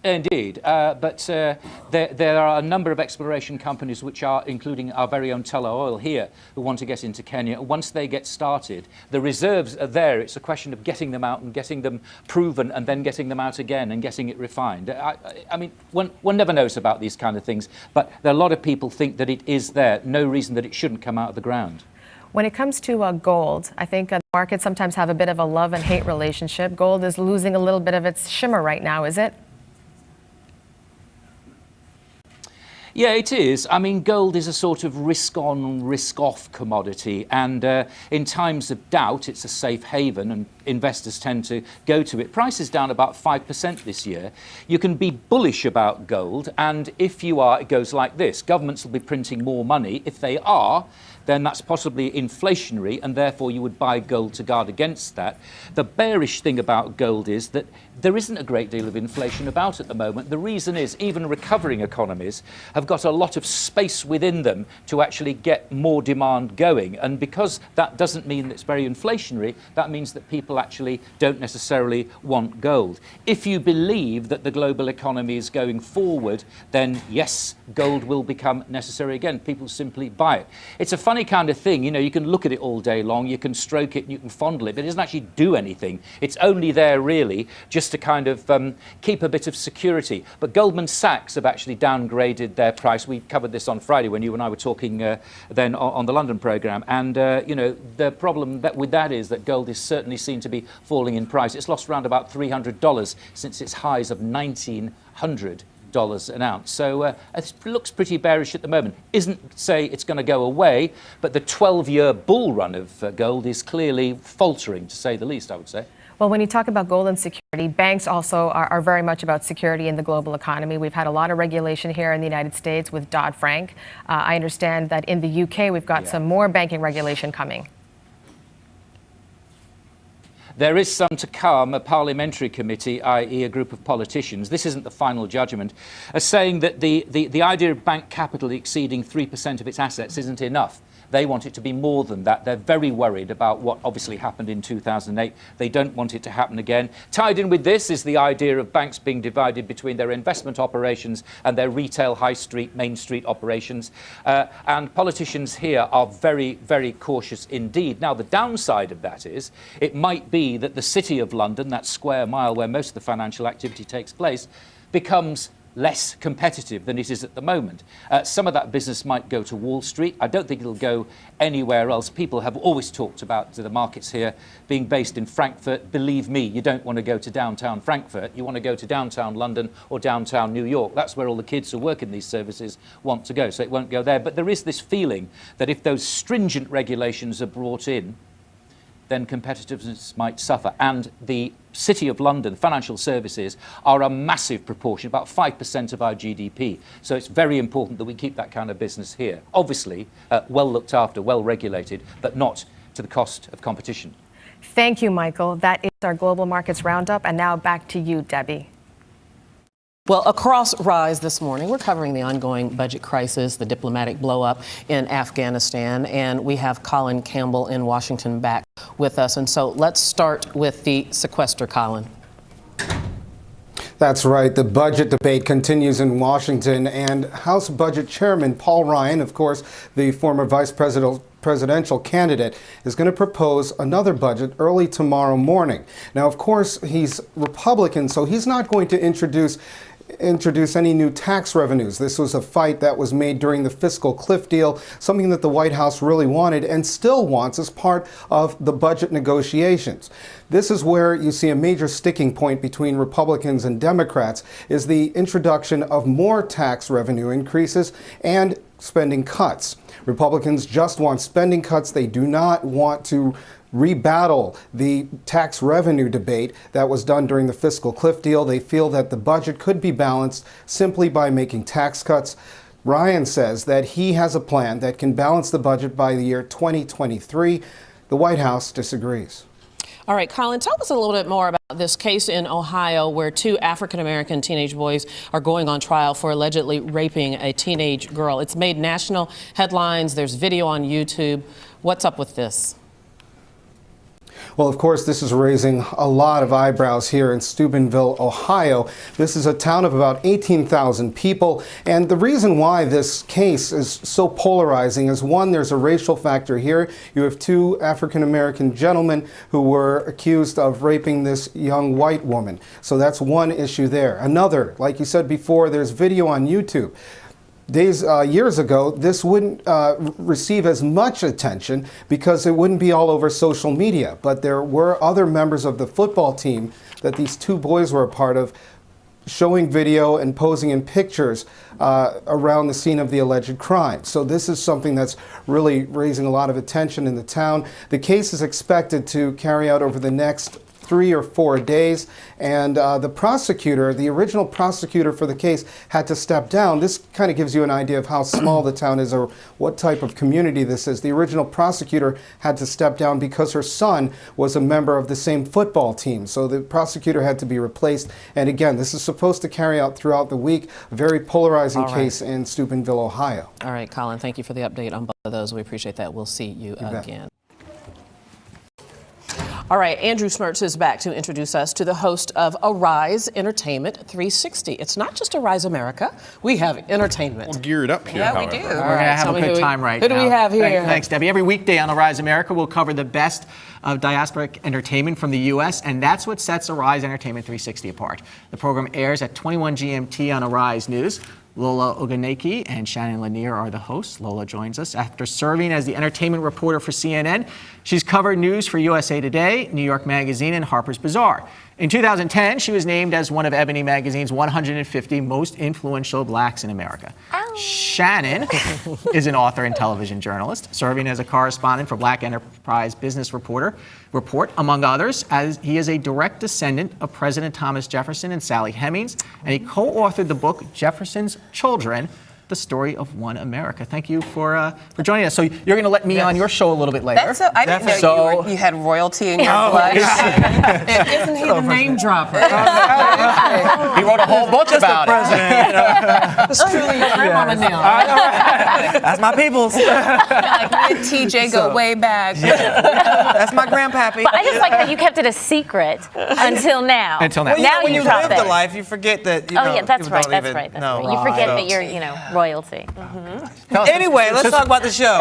Indeed, but there are a number of exploration companies which are, including our very own Tullow Oil here, who want to get into Kenya. Once they get started, the reserves are there. It's a question of getting them out and getting them proven and then getting them out again and getting it refined. I mean, one never knows about these kind of things, but there are a lot of people think that it is there. No reason that it shouldn't come out of the ground. When it comes to gold, I think markets sometimes have a bit of a love and hate relationship. Gold is losing a little bit of its shimmer right now, is it? Yeah, it is. I mean, gold is a sort of risk-on, risk-off commodity, and in times of doubt, it's a safe haven, and investors tend to go to it. Price is down about 5% this year. You can be bullish about gold, and if you are, it goes like this. Governments will be printing more money. If they are, then that's possibly inflationary, and therefore you would buy gold to guard against that. The bearish thing about gold is that there isn't a great deal of inflation about at the moment. The reason is even recovering economies have have got a lot of space within them to actually get more demand going. And because that doesn't mean that it's very inflationary, that means that people actually don't necessarily want gold. If you believe that the global economy is going forward, then yes, gold will become necessary again. People simply buy it. It's a funny kind of thing. You know, you can look at it all day long, you can stroke it, and you can fondle it, but it doesn't actually do anything. It's only there really just to kind of keep a bit of security. But Goldman Sachs have actually downgraded their price. We covered this on Friday when you and I were talking then on the London programme. And, you know, the problem with that is that gold is certainly seen to be falling in price. It's lost around about $300 since its highs of $1,900 an ounce. So it looks pretty bearish at the moment. Isn't say it's going to go away, but the 12-year bull run of gold is clearly faltering, to say the least, I would say. Well, when you talk about gold and security, banks also are very much about security in the global economy. We've had a lot of regulation here in the United States with Dodd-Frank. I understand that in the UK, we've got some more banking regulation coming. There is some to come. A parliamentary committee, i.e. a group of politicians, this isn't the final judgment, are saying that the idea of bank capital exceeding 3% of its assets isn't enough. They want it to be more than that. They're very worried about what obviously happened in 2008. They don't want it to happen again. Tied in with this is the idea of banks being divided between their investment operations and their retail, high street, main street operations. And politicians here are very, very cautious indeed. Now, the downside of that is it might be that the City of London, that square mile where most of the financial activity takes place, becomes less competitive than it is at the moment. Some of that business might go to Wall Street. I don't think it'll go anywhere else. People have always talked about the markets here being based in Frankfurt. Believe me, you don't want to go to downtown Frankfurt. You want to go to downtown London or downtown New York. That's where all the kids who work in these services want to go, so it won't go there. But there is this feeling that if those stringent regulations are brought in, then competitiveness might suffer. And the City of London financial services are a massive proportion, about 5% of our GDP. So it's very important that we keep that kind of business here. Obviously, well looked after, well regulated, but not to the cost of competition. Thank you, Michael. That is our Global Markets Roundup. And now back to you, Debbie. Well, across Rise this morning, we're covering the ongoing budget crisis, the diplomatic blow-up in Afghanistan, and we have Colin Campbell in Washington back with us. And so let's start with the sequester, Colin. That's right. The budget debate continues in Washington, and House Budget Chairman Paul Ryan, of course, the former presidential candidate, is going to propose another budget early tomorrow morning. Now, of course, he's Republican, so he's not going to introduce any new tax revenues. This was a fight that was made during the fiscal cliff deal, something that the White House really wanted and still wants as part of the budget negotiations. This is where you see a major sticking point between Republicans and Democrats, is the introduction of more tax revenue increases and spending cuts. Republicans just want spending cuts. They do not want to rebattle the tax revenue debate that was done during the fiscal cliff deal. They feel that the budget could be balanced simply by making tax cuts. Ryan says that he has a plan that can balance the budget by the year 2023. The White House disagrees. All right, Colin, tell us a little bit more about this case in Ohio where two African-American teenage boys are going on trial for allegedly raping a teenage girl. It's made national headlines. There's video on YouTube. What's up with this? Well, of course, this is raising a lot of eyebrows here in Steubenville, Ohio. This is a town of about 18,000 people. And the reason why this case is so polarizing is, one, there's a racial factor here. You have two African-American gentlemen who were accused of raping this young white woman. So that's one issue there. Another, like you said before, there's video on YouTube. Years ago, this wouldn't receive as much attention because it wouldn't be all over social media. But there were other members of the football team that these two boys were a part of showing video and posing in pictures around the scene of the alleged crime. So this is something that's really raising a lot of attention in the town. The case is expected to carry out over the next 3 or 4 days. And the original prosecutor for the case had to step down. This kind of gives you an idea of how small the town is or what type of community this is. The original prosecutor had to step down because her son was a member of the same football team. So the prosecutor had to be replaced. And again, this is supposed to carry out throughout the week. A very polarizing case in Steubenville, Ohio. All right, Colin, thank you for the update on both of those. We appreciate that. We'll see you again. All right, Andrew Smertz is back to introduce us to the host of Arise Entertainment 360. It's not just Arise America. We have entertainment. We're geared up here, Yeah, however. we do. We're going to have a good time right now. Who do we have here? Thanks, Debbie. Every weekday on Arise America, we'll cover the best of diasporic entertainment from the U.S., and that's what sets Arise Entertainment 360 apart. The program airs at 21 GMT on Arise News. Lola Oguneke and Shannon Lanier are the hosts. Lola joins us after serving as the entertainment reporter for CNN. She's covered news for USA Today, New York Magazine, and Harper's Bazaar. In 2010, she was named as one of Ebony Magazine's 150 most influential blacks in America. Shannon is an author and television journalist, serving as a correspondent for Black Enterprise Business Report, among others, as he is a direct descendant of President Thomas Jefferson and Sally Hemings, and he co-authored the book Jefferson's Children, The Story of One America. Thank you for joining us. So you're going to let me on your show a little bit later. I didn't know you had royalty in your blood. Isn't he the name dropper? He wrote a whole book about it. It's truly your grandmama now. That's my people's. Like me and TJ go way back. That's my grandpappy. But I just like that you kept it a secret until now. Until now. Well, now when you drop live it. the life, you forget that. You know, Yeah, that's people right. don't That's even right. That's know. right. You forget So- that you're, royalty. Anyway, let's talk about the show.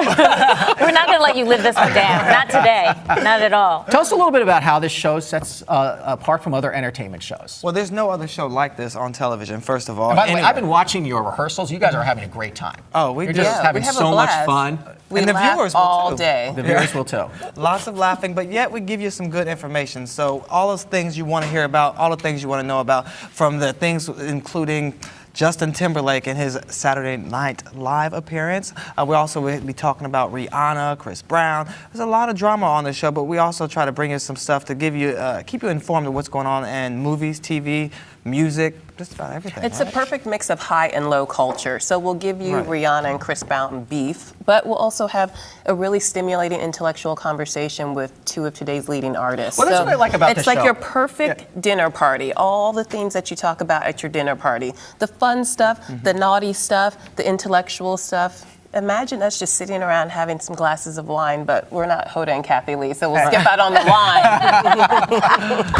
We're not going to let you live this one down. Not today. Not at all. Tell us a little bit about how this show sets apart from other entertainment shows. Well, there's no other show like this on television, first of all. And by the way, I've been watching your rehearsals. You guys are having a great time. Oh, we You're do. just having we have so a much blast. fun. We and the laugh viewers will all too. day. The viewers will too. Lots of laughing, but yet we give you some good information. So all those things you want to hear about, all the things you want to know about, from the things including Justin Timberlake and his Saturday Night Live appearance. We also will be talking about Rihanna, Chris Brown. There's a lot of drama on the show, but we also try to bring you some stuff to give you, keep you informed of what's going on in movies, TV, music, just about everything. It's a perfect mix of high and low culture. So we'll give you Rihanna and Chris Brown beef, but we'll also have a really stimulating intellectual conversation with two of today's leading artists. Well, that's so what I like about the it's like show. your perfect dinner party. All the things that you talk about at your dinner party. The fun stuff, the naughty stuff, the intellectual stuff. Imagine us just sitting around having some glasses of wine, but we're not Hoda and Kathy Lee, so we'll skip out on the wine.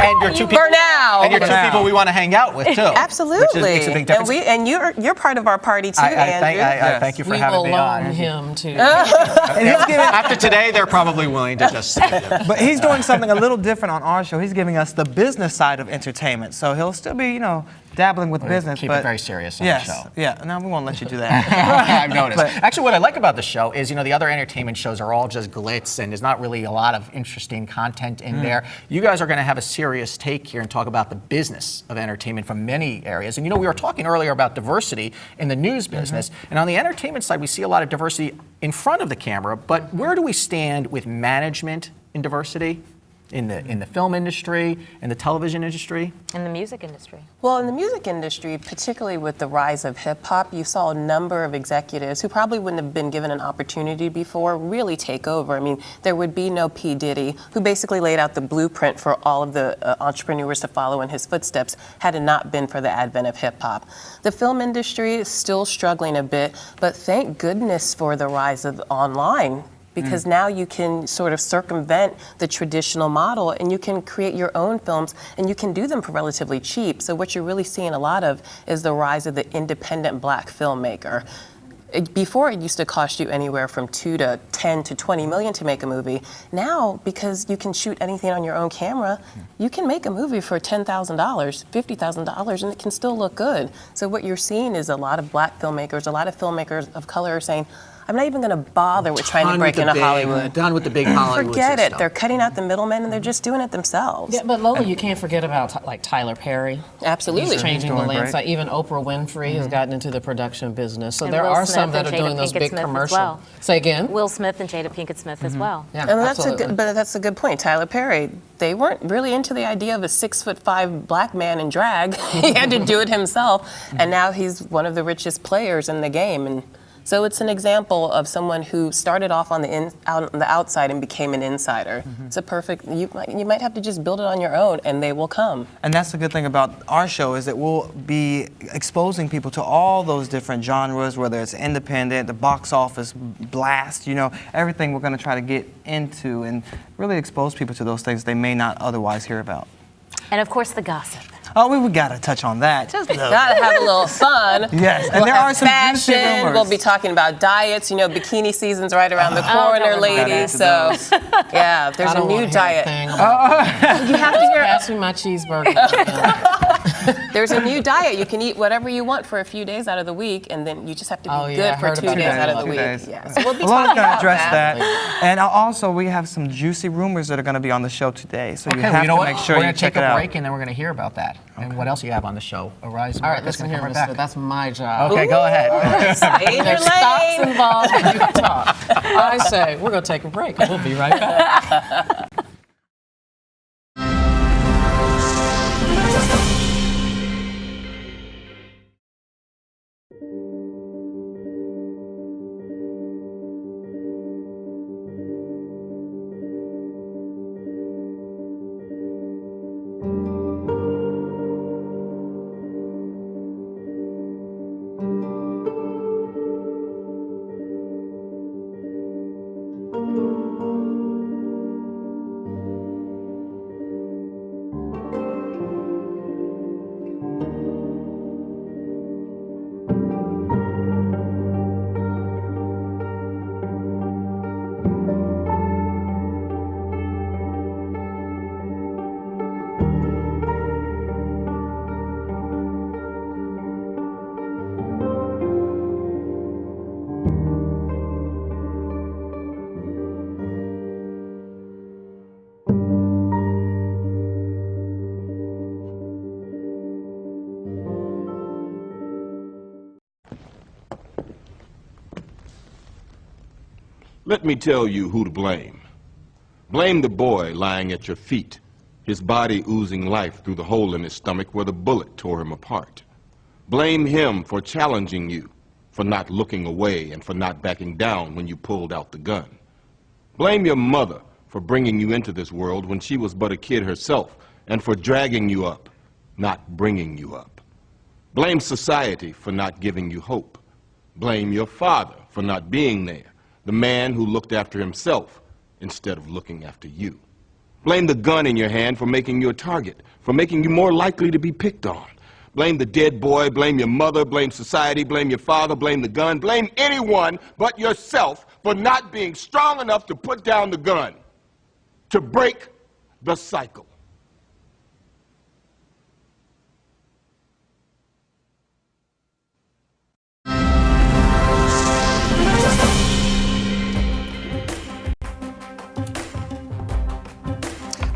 And you're two people. For now. And you're two people we want to hang out with too. Absolutely. Which makes a big difference. And you're part of our party too, Andrew. I thank you for having me on. We will loan him to. And he's giving, After today, they're probably willing to just sit there. but he's doing something a little different on our show. He's giving us the business side of entertainment. So he'll still be, dabbling with business. Keep but it very serious on yes, the show. Yeah, no, we won't let you do that. I've noticed. Actually, what I like about the show is, the other entertainment shows are all just glitz, and there's not really a lot of interesting content in there. You guys are going to have a serious take here and talk about the business of entertainment from many areas. And we were talking earlier about diversity in the news business, and on the entertainment side, we see a lot of diversity in front of the camera. But where do we stand with management in diversity? In the film industry, in the television industry? In the music industry. Well, in the music industry, particularly with the rise of hip hop, you saw a number of executives who probably wouldn't have been given an opportunity before really take over. I mean, there would be no P. Diddy, who basically laid out the blueprint for all of the entrepreneurs to follow in his footsteps, had it not been for the advent of hip hop. The film industry is still struggling a bit, but thank goodness for the rise of online. Because now you can sort of circumvent the traditional model and you can create your own films and you can do them for relatively cheap. So what you're really seeing a lot of is the rise of the independent black filmmaker. Before it used to cost you anywhere from $2 to $10 to $20 million to make a movie. Now, because you can shoot anything on your own camera, you can make a movie for $10,000, $50,000, and it can still look good. So what you're seeing is a lot of black filmmakers, a lot of filmmakers of color are saying, I'm not even going to bother with trying to break into Hollywood. Done with the big Hollywood Forget system. it. They're cutting out the middlemen and they're just doing it themselves. Yeah, but Lola, you can't forget about like Tyler Perry. Absolutely. He's changing the landscape. Even Oprah Winfrey has gotten into the production business. So And there Will are Smith some that and are Jada doing those Pinkett big Smith as commercials. well. Say again? Will Smith and Jada Pinkett Smith as well. Yeah, And absolutely. that's a good point. Tyler Perry, they weren't really into the idea of a 6'5" black man in drag. He had to do it himself, and now he's one of the richest players in the game. And so it's an example of someone who started off on the outside and became an insider. It's a perfect. You might have to just build it on your own, and they will come. And that's the good thing about our show is that we'll be exposing people to all those different genres, whether it's independent, the box office blast, everything we're going to try to get into and really expose people to those things they may not otherwise hear about. And of course, the gossip. Oh, we got to touch on that. Just Gotta have a little fun. Yes, and We'll there have are some juicy fashion. rumors. We'll be talking about diets. Bikini season's right around the corner, ladies. So, yeah, there's a new diet. You have to hear. Pass me my cheeseburger. There's a new diet. You can eat whatever you want for a few days out of the week, and then you just have to be good for 2 days out of the week. Yeah, so we'll be Lola's talking going to about address that. that. And also, we have some juicy rumors that are going to be on the show today. So you have you know to what? make sure we're you going to check take it a out. break, and then we're going to hear about that. And what else you have on the show? Arise All right, America's listen gonna here, come right mister. back. That's my job. Okay, go ahead. Stay in your There's stocks lane. involved, and you can talk. I say, we're going to take a break, and we'll be right back. Let me tell you who to blame. Blame the boy lying at your feet, his body oozing life through the hole in his stomach where the bullet tore him apart. Blame him for challenging you, for not looking away and for not backing down when you pulled out the gun. Blame your mother for bringing you into this world when she was but a kid herself and for dragging you up, not bringing you up. Blame society for not giving you hope. Blame your father for not being there, the man who looked after himself instead of looking after you. Blame the gun in your hand for making you a target, for making you more likely to be picked on. Blame the dead boy, blame your mother, blame society, blame your father, blame the gun, blame anyone but yourself for not being strong enough to put down the gun, to break the cycle.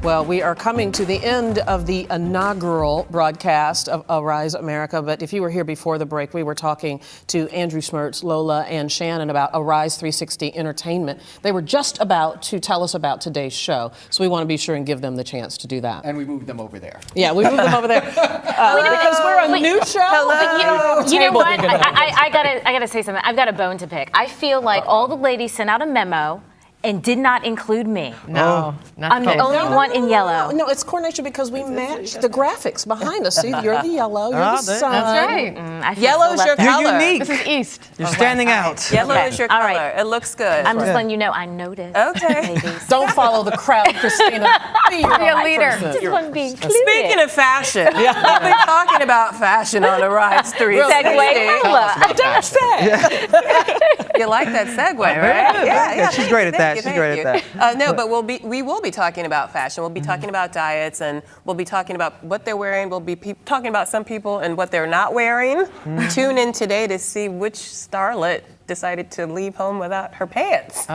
Well, we are coming to the end of the inaugural broadcast of Arise America, but if you were here before the break, we were talking to Andrew Schmertz, Lola, and Shannon about Arise 360 Entertainment. They were just about to tell us about today's show, so we want to be sure and give them the chance to do that. And we moved them over there. Yeah, we moved them over there because we're a new show. Hello. You know what? I gotta say something. I've got a bone to pick. I feel like all the ladies sent out a memo and did not include me. No, not I'm the only one in yellow. No, it's coordination because we matched the graphics behind us. See, you're the yellow, you're the sun. That's right. I feel Yellow's so your left out. color. You're unique. This is East. You're standing out. Yellow Okay. is your All color. right. It looks good. I'm just letting you know I noticed. Okay. Ladies. Don't follow the crowd, Christina. Be your Be a own leader. person. Just want to be included. Speaking of fashion, we've been talking about fashion on Arise 360. Segue. That's that. You like that segue, right? Yeah, she's great at that. Thank you, She's great thank at you. that. No, but we will be talking about fashion. We'll be talking about diets, and we'll be talking about what they're wearing. We'll be talking about some people and what they're not wearing. Tune in today to see which starlet decided to leave home without her pants. Oh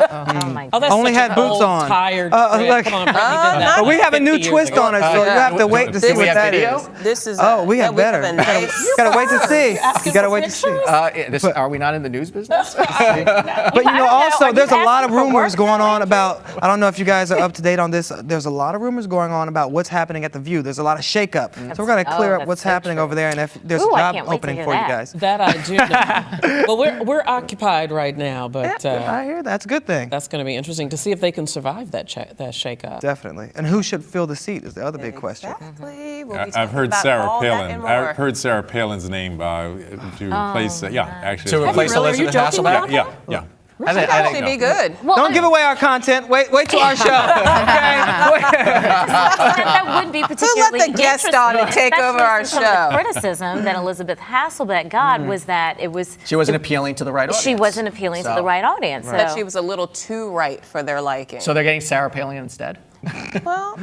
my Oh, that's Only such had an boots old, on. Tired Look. Come on, Brittany did that But we have a 50 new years twist ago. on it, so you have to wait to see what that is. This is Oh, we have we better. a You nice- gotta wait to see. You gotta wait to see. Are we not in the news business? But you know, also, there's a lot of rumors going on about, I don't know if you guys are up to date on this, there's a lot of rumors going on about what's happening at The View. There's a lot of shakeup. So we're going to clear up what's happening over there, and if there's a job opening for you guys. That I do know. Well, we're occupied right now, but I hear that's a good thing. That's going to be interesting to see if they can survive that shakeup. Definitely. And who should fill the seat is the other big question. I've heard Sarah Palin. I've heard Sarah Palin's name to replace. Actually. To replace Elizabeth Hasselbeck? Yeah. She'd actually be good. Don't give away our content. Wait till our show. That would be particularly Who let the guest on and take especially over our since some of show? the criticism that Elizabeth Hasselbeck got was that it was She wasn't appealing to the right audience. she wasn't appealing to the right audience. That So. she was a little too right for their liking. So they're getting Sarah Palin instead? Well,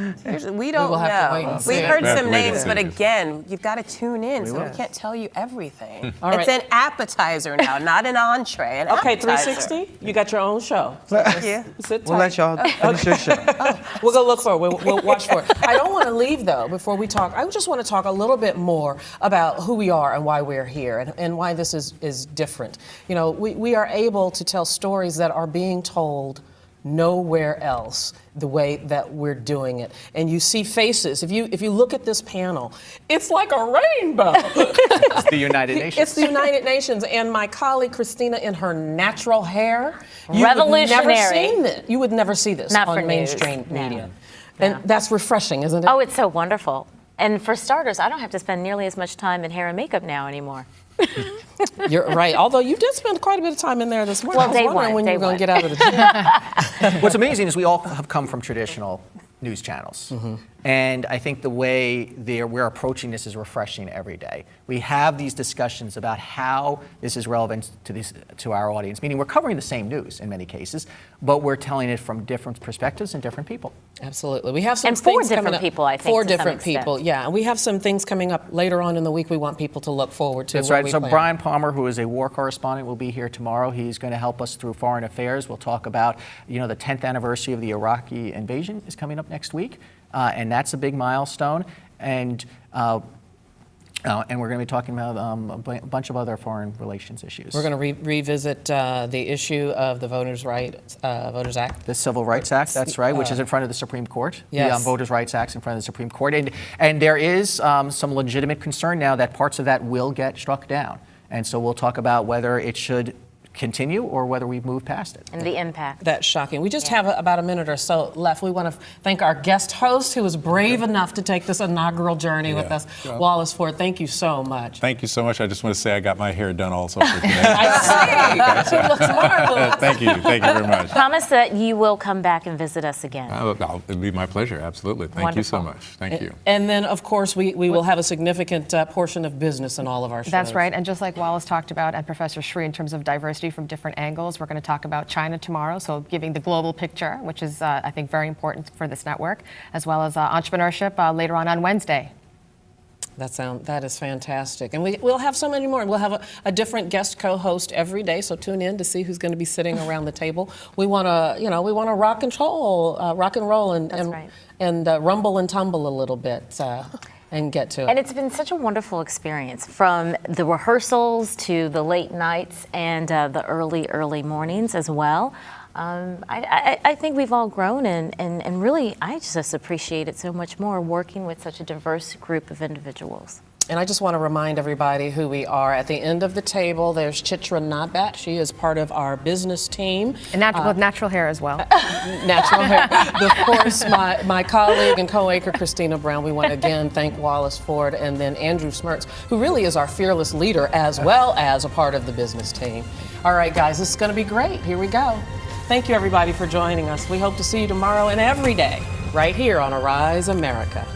we don't will have to wait know. and We see. heard We have some to wait and names, see. but again, you've got to tune in, We so will. we can't tell you everything. All It's right. an appetizer now, not an entree. An Okay, appetizer. 360, you got your own show. Yeah. Sit We'll let tight. y'all finish your show. We'll go look for it. We'll watch for it. I don't want to leave, though, before we talk. I just want to talk a little bit more about who we are and why we're here and why this is different. You know, we are able to tell stories that are being told nowhere else the way that we're doing it. And you see faces. If you look at this panel, it's like a rainbow. It's the United Nations. It's the United Nations. And my colleague Christina in her natural hair, Revolutionary. you would never see this Not on for news. mainstream No. media. And that's refreshing, isn't it? Oh, it's so wonderful. And for starters, I don't have to spend nearly as much time in hair and makeup now anymore. You're right. Although you did spend quite a bit of time in there this morning. Well, I was day wondering one, when day you were going to one. get out of the gym. What's amazing is we all have come from traditional news channels. And I think the way we're approaching this is refreshing every day. We have these discussions about how this is relevant to our audience, meaning we're covering the same news in many cases, but we're telling it from different perspectives and different people. Absolutely. We have some And four things coming different up. people, I think, Four to some different extent. people, yeah. And we have some things coming up later on in the week we want people to look forward to. That's where right. we So plan. Brian Palmer, who is a war correspondent, will be here tomorrow. He's going to help us through foreign affairs. We'll talk about, the 10th anniversary of the Iraqi invasion is coming up next week, and that's a big milestone. And we're going to be talking about a bunch of other foreign relations issues. We're going to revisit the issue of the Voters Act. The Civil Rights Act, that's right, which is in front of the Supreme Court. Yes. The Voters' Rights Act in front of the Supreme Court. And there is some legitimate concern now that parts of that will get struck down. And so we'll talk about whether it should continue or whether we've moved past it. And the impact. That's shocking. We just have about a minute or so left. We want to thank our guest host who was brave enough to take this inaugural journey with us, Wallace Ford. Thank you so much. Thank you so much. I just want to say I got my hair done also for today. I see. It looks marvelous. Thank you very much. Promise that you will come back and visit us again. It'd be my pleasure, absolutely. Thank you so much. Thank you. And then, of course, we will have a significant portion of business in all of our shows. That's right. And just like Wallace talked about and Professor Sri in terms of diversity from different angles, we're going to talk about China tomorrow, so giving the global picture, which is, I think, very important for this network, as well as entrepreneurship later on Wednesday. That is fantastic. And we'll have so many more. We'll have a different guest co-host every day, so tune in to see who's going to be sitting around the table. We want to rock and roll and rumble and tumble a little bit. And get to it. And it's been such a wonderful experience, from the rehearsals to the late nights and the early mornings as well. I think we've all grown and really, I just appreciate it so much more working with such a diverse group of individuals. And I just want to remind everybody who we are. At the end of the table, there's Chitra Nabat. She is part of our business team. And with natural hair as well. Natural hair. Of course, my colleague and co-anchor, Christina Brown. We want to again thank Wallace Ford, and then Andrew Smertz, who really is our fearless leader as well as a part of the business team. All right, guys, this is going to be great. Here we go. Thank you, everybody, for joining us. We hope to see you tomorrow and every day right here on Arise America.